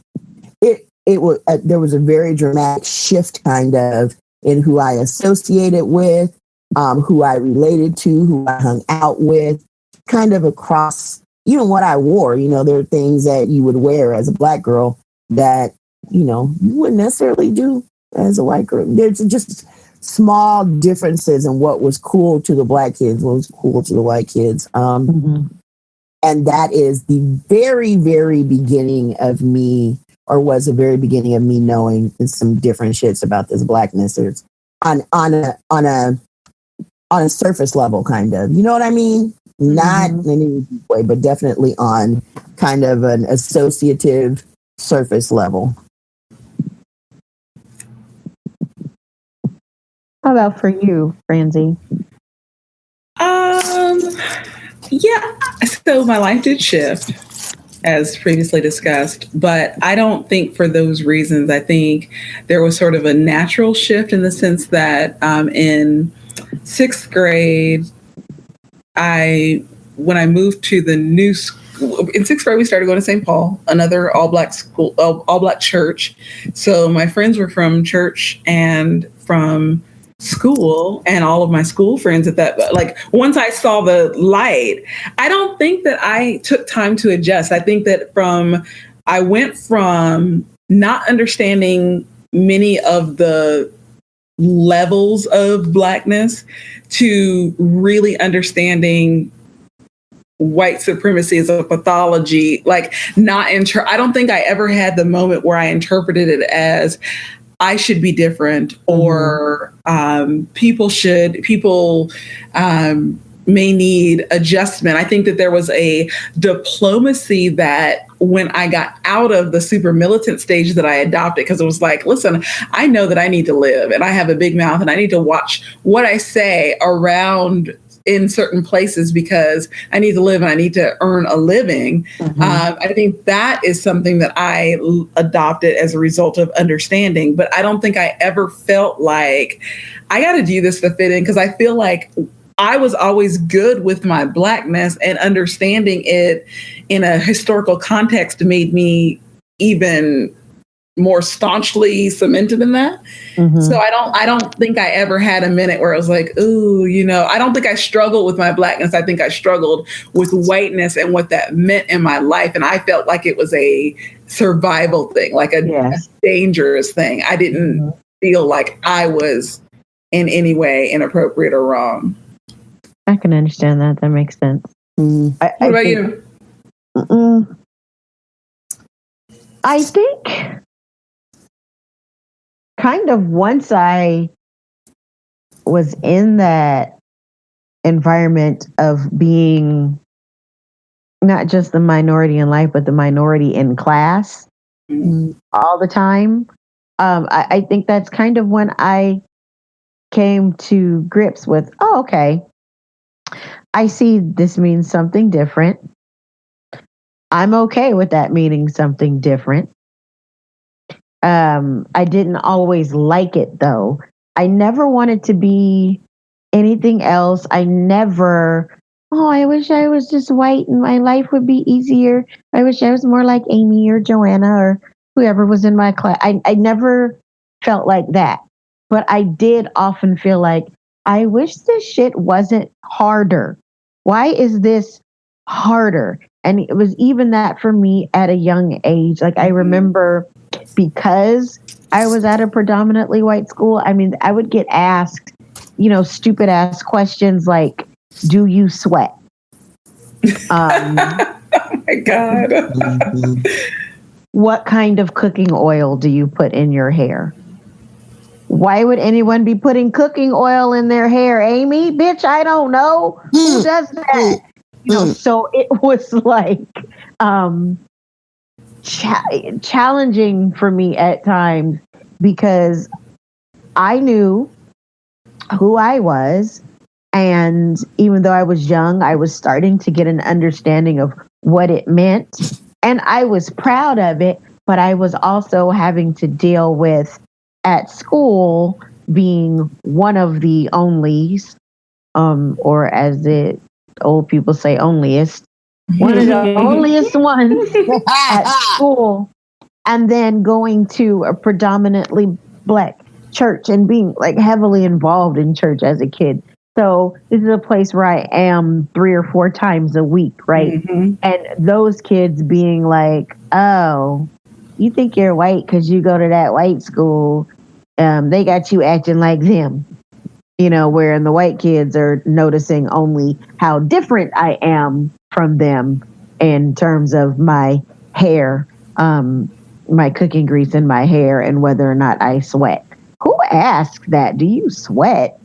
it was there was a very dramatic shift kind of in who I associated with, who I related to, who I hung out with, kind of across even what I wore. There are things that you would wear as a Black girl that, you wouldn't necessarily do as a white girl. There's just small differences in what was cool to the Black kids, what was cool to the white kids. And that is the very, very beginning of me, or was the very beginning of me knowing some different shits about this Blackness. It's on a surface level, kind of. You know what I mean? Not in any deep way, but definitely on kind of an associative surface level. How about for you, Francie? Yeah. So my life did shift, as previously discussed, but I don't think for those reasons. I think there was sort of a natural shift in the sense that in sixth grade, when I moved to the new school, in sixth grade, we started going to St. Paul, another all-Black school, all-Black church. So my friends were from church and from school, and all of my school friends at that, like, once I saw the light, I don't think that I took time to adjust. I think that I went from not understanding many of the levels of Blackness to really understanding white supremacy as a pathology. Like, I don't think I ever had the moment where I interpreted it as I should be different, or people may need adjustment. I think that there was a diplomacy that when I got out of the super militant stage that I adopted, because it was like, listen, I know that I need to live, and I have a big mouth, and I need to watch what I say around in certain places because I need to live and I need to earn a living. I think that is something that I adopted as a result of understanding, but I don't think I ever felt like I got to do this to fit in, because I feel like I was always good with my Blackness, and understanding it in a historical context made me even more staunchly cemented in that. So I don't think I ever had a minute where I was like, ooh, I don't think I struggled with my Blackness. I think I struggled with whiteness and what that meant in my life. And I felt like it was a survival thing, like a dangerous thing. I didn't feel like I was in any way inappropriate or wrong. I can understand that. That makes sense. What about you? I think kind of once I was in that environment of being not just the minority in life, but the minority in class all the time. I think that's kind of when I came to grips with, oh, okay, I see this means something different. I'm okay with that meaning something different. I didn't always like it though. I never wanted to be anything else. I never, oh, I wish I was just white and my life would be easier. I wish I was more like Amy or Joanna or whoever was in my class. I never felt like that. But I did often feel like, I wish this shit wasn't harder. Why is this harder? And it was even that for me at a young age. Like I remember, because I was at a predominantly white school, I mean, I would get asked, stupid ass questions like, do you sweat? Oh my God. What kind of cooking oil do you put in your hair? Why would anyone be putting cooking oil in their hair, Amy? Bitch, I don't know. Who does that? So it was like challenging for me at times, because I knew who I was. And even though I was young, I was starting to get an understanding of what it meant. And I was proud of it, but I was also having to deal with, at school, being one of the onlys, or as the old people say, onlyest, one of the onlyest ones at school. And then going to a predominantly Black church and being like heavily involved in church as a kid. So this is a place where I am 3 or 4 times a week, right? And those kids being like, oh, you think you're white because you go to that white school. They got you acting like them, where the white kids are noticing only how different I am from them in terms of my hair, my cooking grease in my hair, and whether or not I sweat. Who asked that? Do you sweat?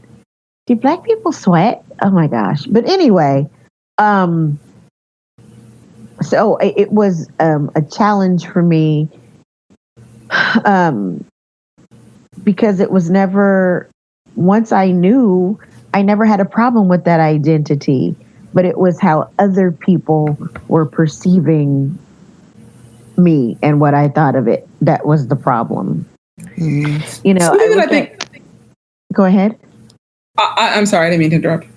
Do Black people sweat? Oh my gosh. But anyway, so it was a challenge for me, because it was never, once I knew, I never had a problem with that identity, but it was how other people were perceiving me and what I thought of it. That was the problem. Go ahead. I'm sorry, I didn't mean to interrupt.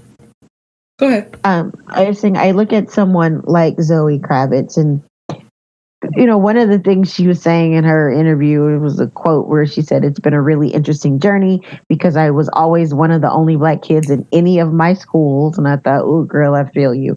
Go ahead. I was saying, I look at someone like Zoe Kravitz, and one of the things she was saying in her interview, it was a quote where she said, it's been a really interesting journey because I was always one of the only Black kids in any of my schools. And I thought, oh, girl, I feel you.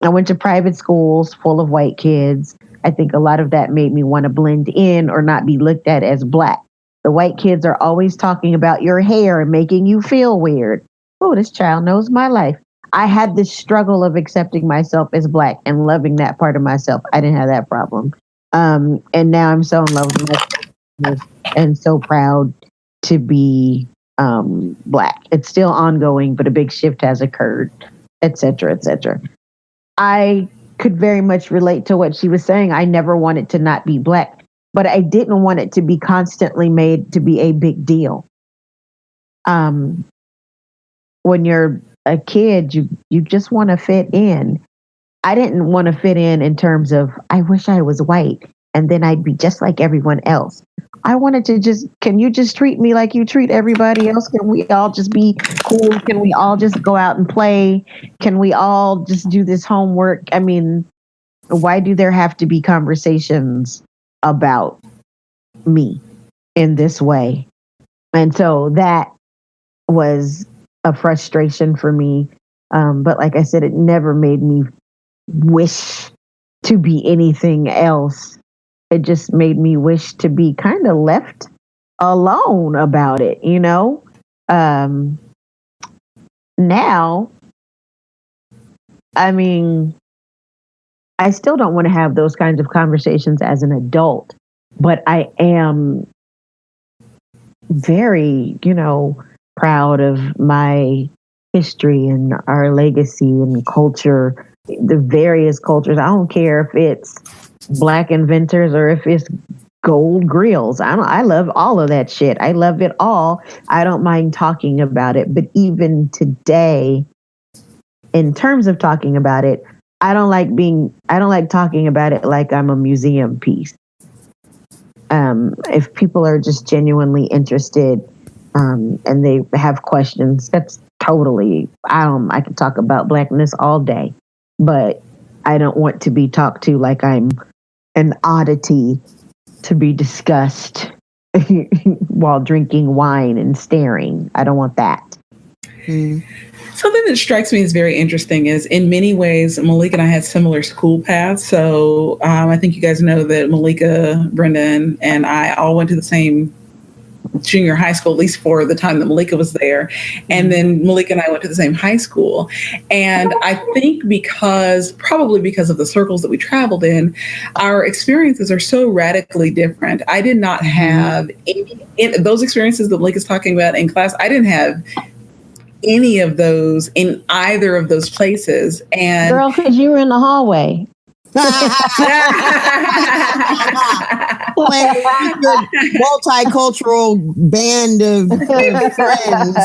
I went to private schools full of white kids. I think a lot of that made me want to blend in or not be looked at as Black. The white kids are always talking about your hair and making you feel weird. Oh, this child knows my life. I had this struggle of accepting myself as Black and loving that part of myself. I didn't have that problem. And now I'm so in love with myself and so proud to be Black. It's still ongoing, but a big shift has occurred, et cetera, et cetera. I could very much relate to what she was saying. I never wanted to not be Black, but I didn't want it to be constantly made to be a big deal. When you're a kid, you just want to fit in. I didn't want to fit in terms of, I wish I was white and then I'd be just like everyone else. I wanted to can you just treat me like you treat everybody else? Can we all just be cool? Can we all just go out and play? Can we all just do this homework? I mean, why do there have to be conversations about me in this way? And so that was a frustration for me. But like I said, it never made me wish to be anything else. It just made me wish to be kind of left alone about it, Now, I mean, I still don't want to have those kinds of conversations as an adult, but I am very, proud of my history and our legacy and culture the various cultures. I don't care if it's Black inventors or if it's gold grills. I love all of that shit. I love it all. I don't mind talking about it. But even today, in terms of talking about it, I don't like talking about it like I'm a museum piece. If people are just genuinely interested, and they have questions, that's totally, I can talk about Blackness all day, but I don't want to be talked to like I'm an oddity to be discussed while drinking wine and staring. I don't want that. Something that strikes me as very interesting is, in many ways, Malik and I had similar school paths. So I think you guys know that Malika, Brendan, and I all went to the same junior high school, at least for the time that Malika was there. And then Malika and I went to the same high school. And I think probably because of the circles that we traveled in, our experiences are so radically different. I did not have those experiences that Malika's talking about in class. I didn't have any of those in either of those places. And girl, because you were in the hallway. Multicultural band of friends.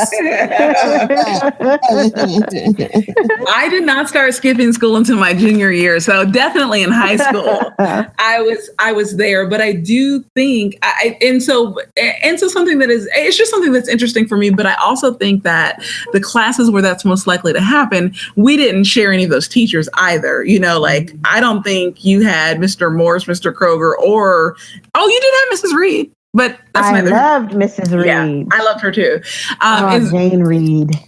I did not start skipping school until my junior year, so definitely in high school I was there. But I do think and so something that is, it's just something that's interesting for me. But I also think that the classes where that's most likely to happen, we didn't share any of those teachers either. Like, I don't think you had Mr. Morse, Mr. Kroger, or you did have Mrs. Reed, but I loved Mrs. Reed. Yeah, I loved her too. Jane Reed.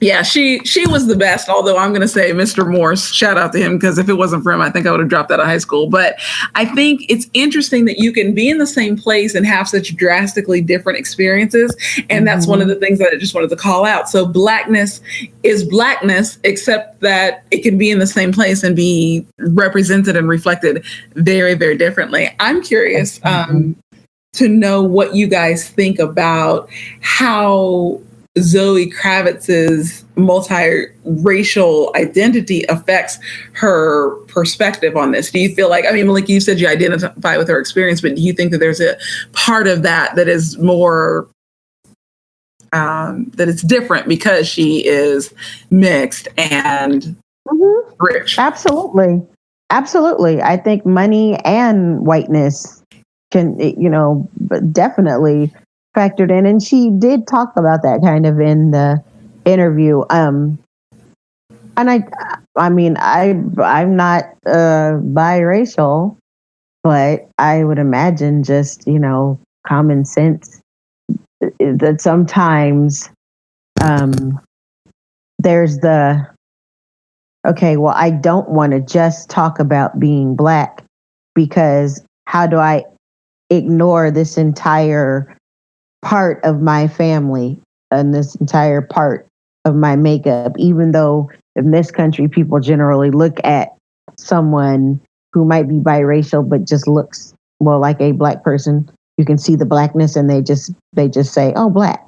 Yeah, she was the best. Although I'm going to say Mr. Morse, shout out to him, because if it wasn't for him, I think I would have dropped out of high school. But I think it's interesting that you can be in the same place and have such drastically different experiences. And that's one of the things that I just wanted to call out. So Blackness is Blackness, except that it can be in the same place and be represented and reflected very, very differently. I'm curious to know what you guys think about how Zoe Kravitz's multiracial identity affects her perspective on this. Do you feel like, Malik, you said you identify with her experience, but do you think that there's a part of that is more, that it's different because she is mixed and rich? Absolutely. I think money and whiteness can, definitely factored in, and she did talk about that kind of in the interview. And I'm not biracial, but I would imagine just common sense that sometimes there's the I don't want to just talk about being Black, because how do I ignore this entire part of my family and this entire part of my makeup, even though in this country people generally look at someone who might be biracial but just looks like a Black person. You can see the Blackness and they just say, oh, Black.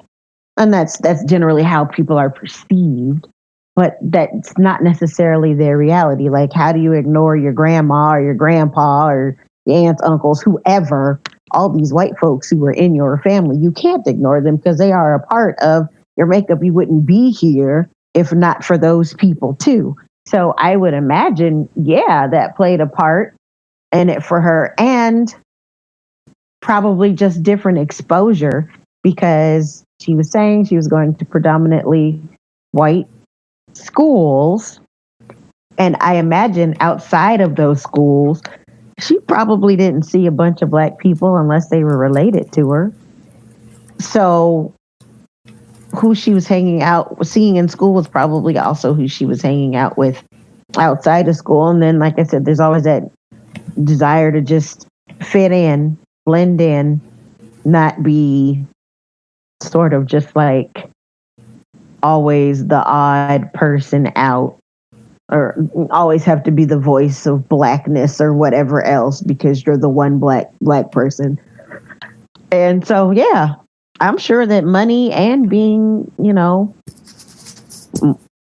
And that's generally how people are perceived, but that's not necessarily their reality. Like, how do you ignore your grandma or your grandpa or your aunts, uncles, whoever, all these white folks who are in your family? You can't ignore them because they are a part of your makeup. You wouldn't be here if not for those people too. So I would imagine, that played a part in it for her, and probably just different exposure, because she was saying she was going to predominantly white schools. And I imagine outside of those schools, she probably didn't see a bunch of Black people unless they were related to her. So who she was seeing in school was probably also who she was hanging out with outside of school. And then, like I said, there's always that desire to just fit in, blend in, not be sort of just like always the odd person out, or always have to be the voice of Blackness or whatever else because you're the one black person. And so, I'm sure that money and being,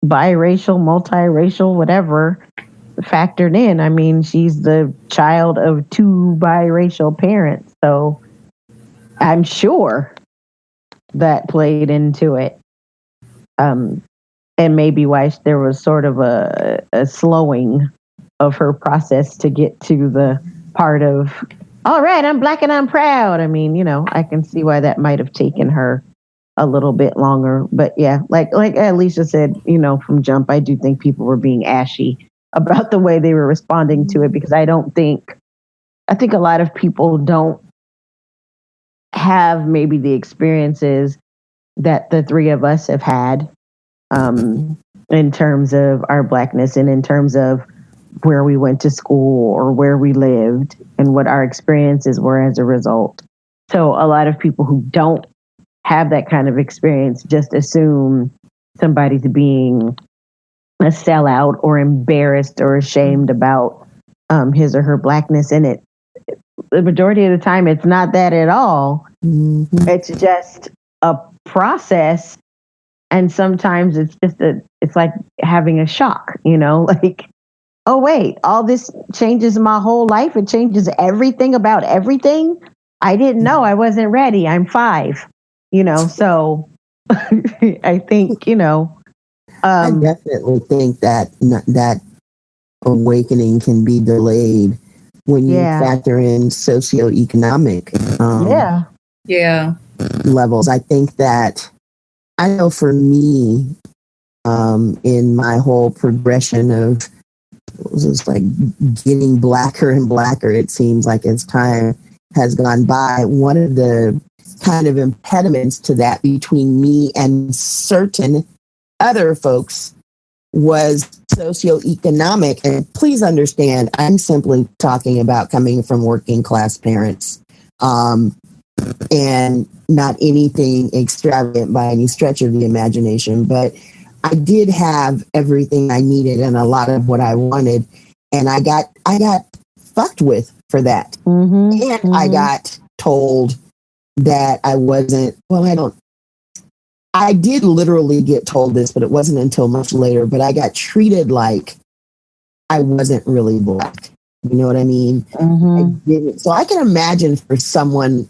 biracial, multiracial, whatever, factored in. I mean, she's the child of two biracial parents, so I'm sure that played into it. And maybe why there was sort of a slowing of her process to get to the part of, all right, I'm Black and I'm proud. I mean, I can see why that might have taken her a little bit longer. But yeah, like Alicia said, from jump, I do think people were being ashy about the way they were responding to it, because I think a lot of people don't have maybe the experiences that the three of us have had, in terms of our Blackness and in terms of where we went to school or where we lived and what our experiences were as a result. So a lot of people who don't have that kind of experience just assume somebody's being a sellout or embarrassed or ashamed about his or her Blackness. And the majority of the time, it's not that at all. Mm-hmm. It's just a process. And sometimes it's it's like having a shock, like, oh, wait, all this changes my whole life. It changes everything about everything. I didn't know. I wasn't ready. I'm 5, so I think, I definitely think that awakening can be delayed when you factor in socioeconomic levels. I think that, I know for me, in my whole progression of, it was just like getting blacker and blacker, it seems like as time has gone by, one of the kind of impediments to that between me and certain other folks was socioeconomic. And please understand, I'm simply talking about coming from working class parents, and not anything extravagant by any stretch of the imagination. But I did have everything I needed and a lot of what I wanted, and I got fucked with for that. Mm-hmm. And I got told that I wasn't, I did literally get told this, but it wasn't until much later, but I got treated like I wasn't really Black. You know what I mean? Mm-hmm. I didn't. So I can imagine for someone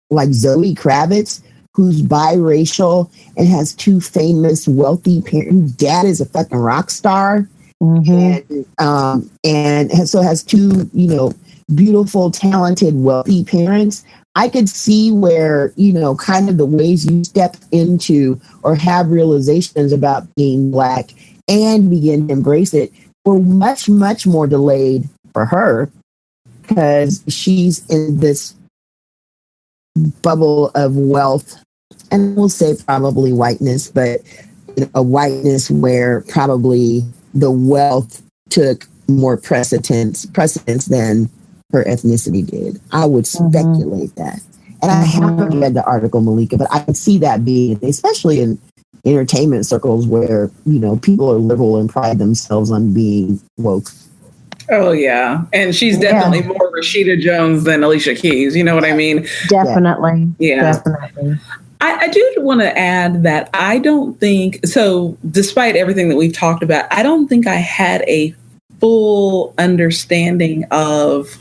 like Zoe Kravitz, who's biracial and has 2 famous, wealthy parents. Dad is a fucking rock star, and has 2, beautiful, talented, wealthy parents. I could see where, kind of the ways you step into or have realizations about being Black and begin to embrace it were much, much more delayed for her, because she's in this bubble of wealth, and we'll say probably whiteness, but a whiteness where probably the wealth took more precedence than her ethnicity did. I would speculate that. And I haven't read the article, Malika, but I can see that being, especially in entertainment circles where, people are liberal and pride themselves on being woke. Oh, yeah. And she's definitely more Rashida Jones than Alicia Keys. You know what I mean? Definitely. Yeah. Definitely. I do want to add that I don't think, so despite everything that we've talked about, I don't think I had a full understanding of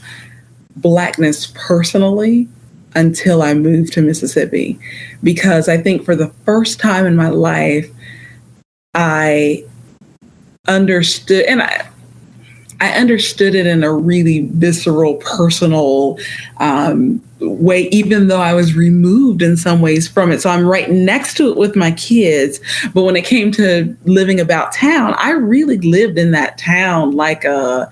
Blackness personally until I moved to Mississippi. Because I think for the first time in my life, I understood, and I understood it in a really visceral, personal way, even though I was removed in some ways from it. So I'm right next to it with my kids. But when it came to living about town, I really lived in that town like an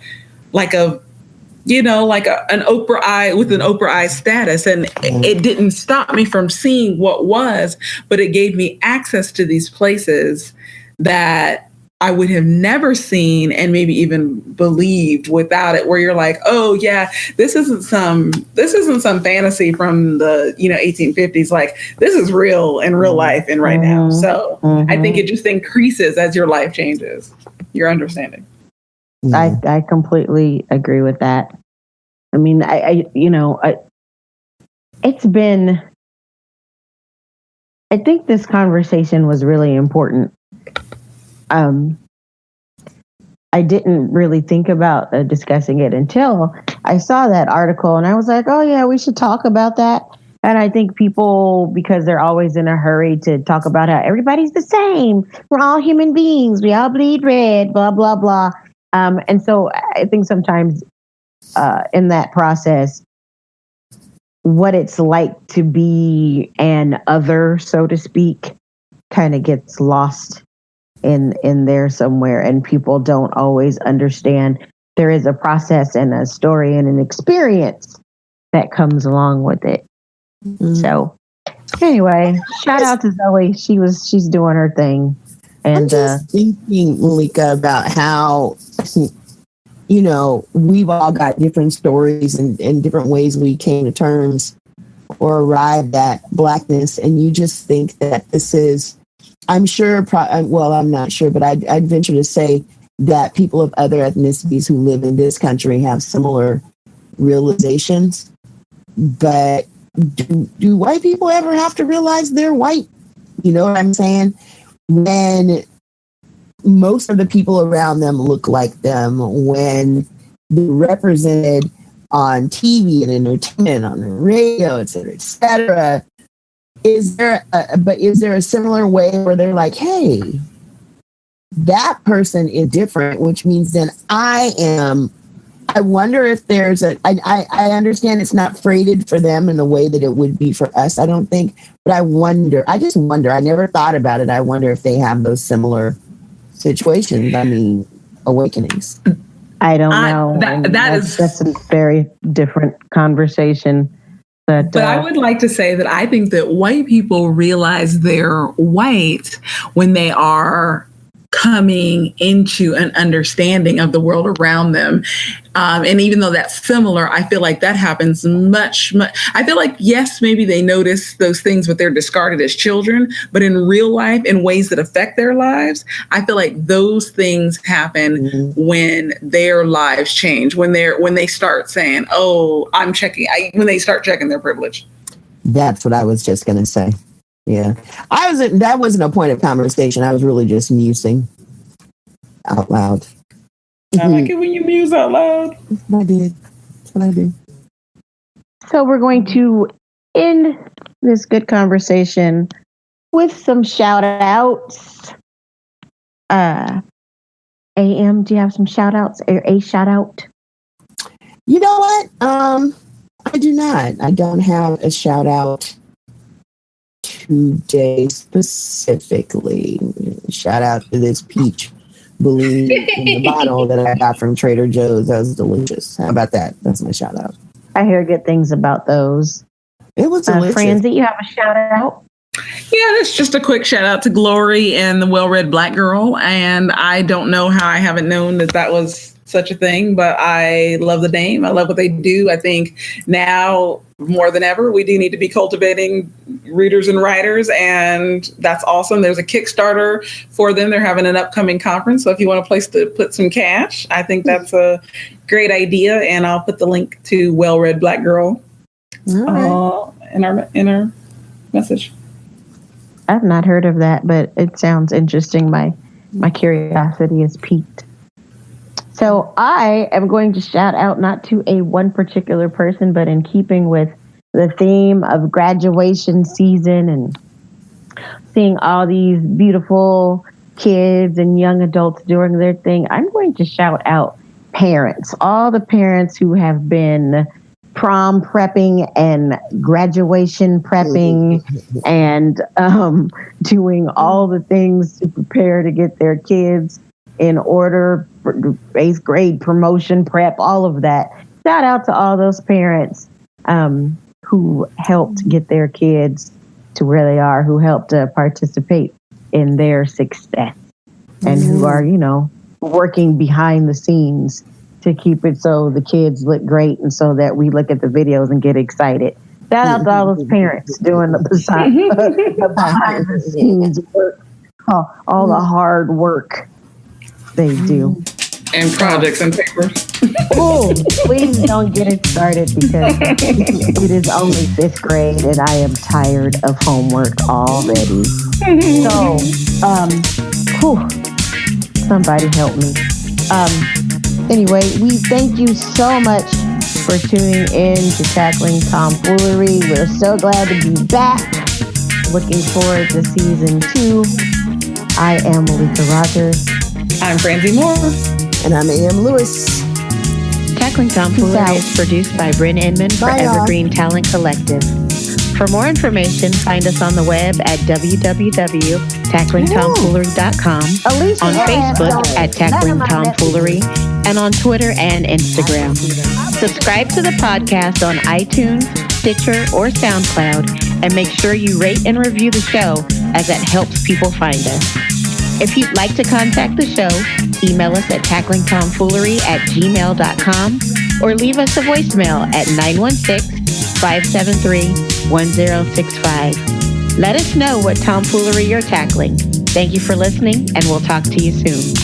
Oprah eye with an Oprah eye status. And it didn't stop me from seeing what was, but it gave me access to these places that I would have never seen and maybe even believed without it, where you're like, oh yeah, this isn't some fantasy from the 1850s. Like, this is real in real life and right now. So I think it just increases as your life changes, your understanding. I completely agree with that. I mean, it's been, I think this conversation was really important. I didn't really think about discussing it until I saw that article, and I was like, oh yeah, we should talk about that. And I think people, because they're always in a hurry to talk about how everybody's the same, we're all human beings, we all bleed red, blah, blah, blah. And so I think sometimes in that process, what it's like to be an other, so to speak, kind of gets lost in there somewhere, and people don't always understand there is a process and a story and an experience that comes along with it. Mm-hmm. So anyway, shout out to Zoe. She's doing her thing. And I'm just thinking, Malika, about how, you know, we've all got different stories and different ways we came to terms or arrived at Blackness. And you just think that this is, I'm sure, well, I'm not sure, but I'd venture to say that people of other ethnicities who live in this country have similar realizations. But do white people ever have to realize they're white? You know what I'm saying? When most of the people around them look like them, when they're represented on TV and entertainment, on the radio, et cetera, is there a similar way where they're like, hey, that person is different, which means then I wonder if there's I understand it's not freighted for them in the way that it would be for us, I don't think, but I just wonder, I never thought about it. I wonder if they have those similar situations. I mean, awakenings. I don't know. That's a very different conversation. But I would like to say that I think that white people realize they're white when they are coming into an understanding of the world around them. And even though that's similar, I feel like that happens much. I feel like, yes, maybe they notice those things, but they're discarded as children. But in real life, in ways that affect their lives, I feel like those things happen when their lives change, when they start saying, oh, when they start checking their privilege. That's what I was just going to say. Yeah, that wasn't a point of conversation. I was really just musing out loud. I like it when you muse out loud. That's what I did. So we're going to end this good conversation with some shout outs. AM, do you have some shout outs or a shout out? You know what? I do not. I don't have a shout out today specifically. Shout out to this peach balloon in the bottle that I got from Trader Joe's. That was delicious. How about that? That's my shout out. I hear good things about those. It was delicious. Franzi, you have a shout out? Yeah, that's just a quick shout out to Glory and the Well-Read Black Girl. And I don't know how I haven't known that was such a thing, but I love the name. I love what they do. I think now more than ever, we do need to be cultivating readers and writers, and that's awesome. There's a Kickstarter for them. They're having an upcoming conference. So if you want a place to put some cash, I think that's a great idea. And I'll put the link to Well-Read Black Girl in our message. I've not heard of that, but it sounds interesting. My curiosity is piqued. So I am going to shout out not to a one particular person, but in keeping with the theme of graduation season and seeing all these beautiful kids and young adults doing their thing, I'm going to shout out parents, all the parents who have been prom prepping and graduation prepping and doing all the things to prepare to get their kids in order, 8th grade promotion prep, all of that. Shout out to all those parents who helped get their kids to where they are, who helped participate in their success, and who are, working behind the scenes to keep it so the kids look great and so that we look at the videos and get excited. Shout out to all those parents doing the behind the scenes work, all the hard work they do. And projects and papers. Oh, please don't get it started because it is only 5th grade and I am tired of homework already. So, somebody help me. Anyway, we thank you so much for tuning in to Tackling Tomfoolery. We're so glad to be back. Looking forward to season 2. I am Malika Rogers. I'm Francie Moore. And I'm A.M. Lewis. Tackling Tomfoolery is produced by Bren Inman for Evergreen Talent Collective. For more information, find us on the web at www.tacklingtomfoolery.com, on Facebook at Tackling Tomfoolery, and on Twitter and Instagram. Subscribe to the podcast on iTunes, Stitcher, or SoundCloud, and make sure you rate and review the show, as that helps people find us. If you'd like to contact the show, email us at tacklingtomfoolery@gmail.com or leave us a voicemail at 916-573-1065. Let us know what tomfoolery you're tackling. Thank you for listening, and we'll talk to you soon.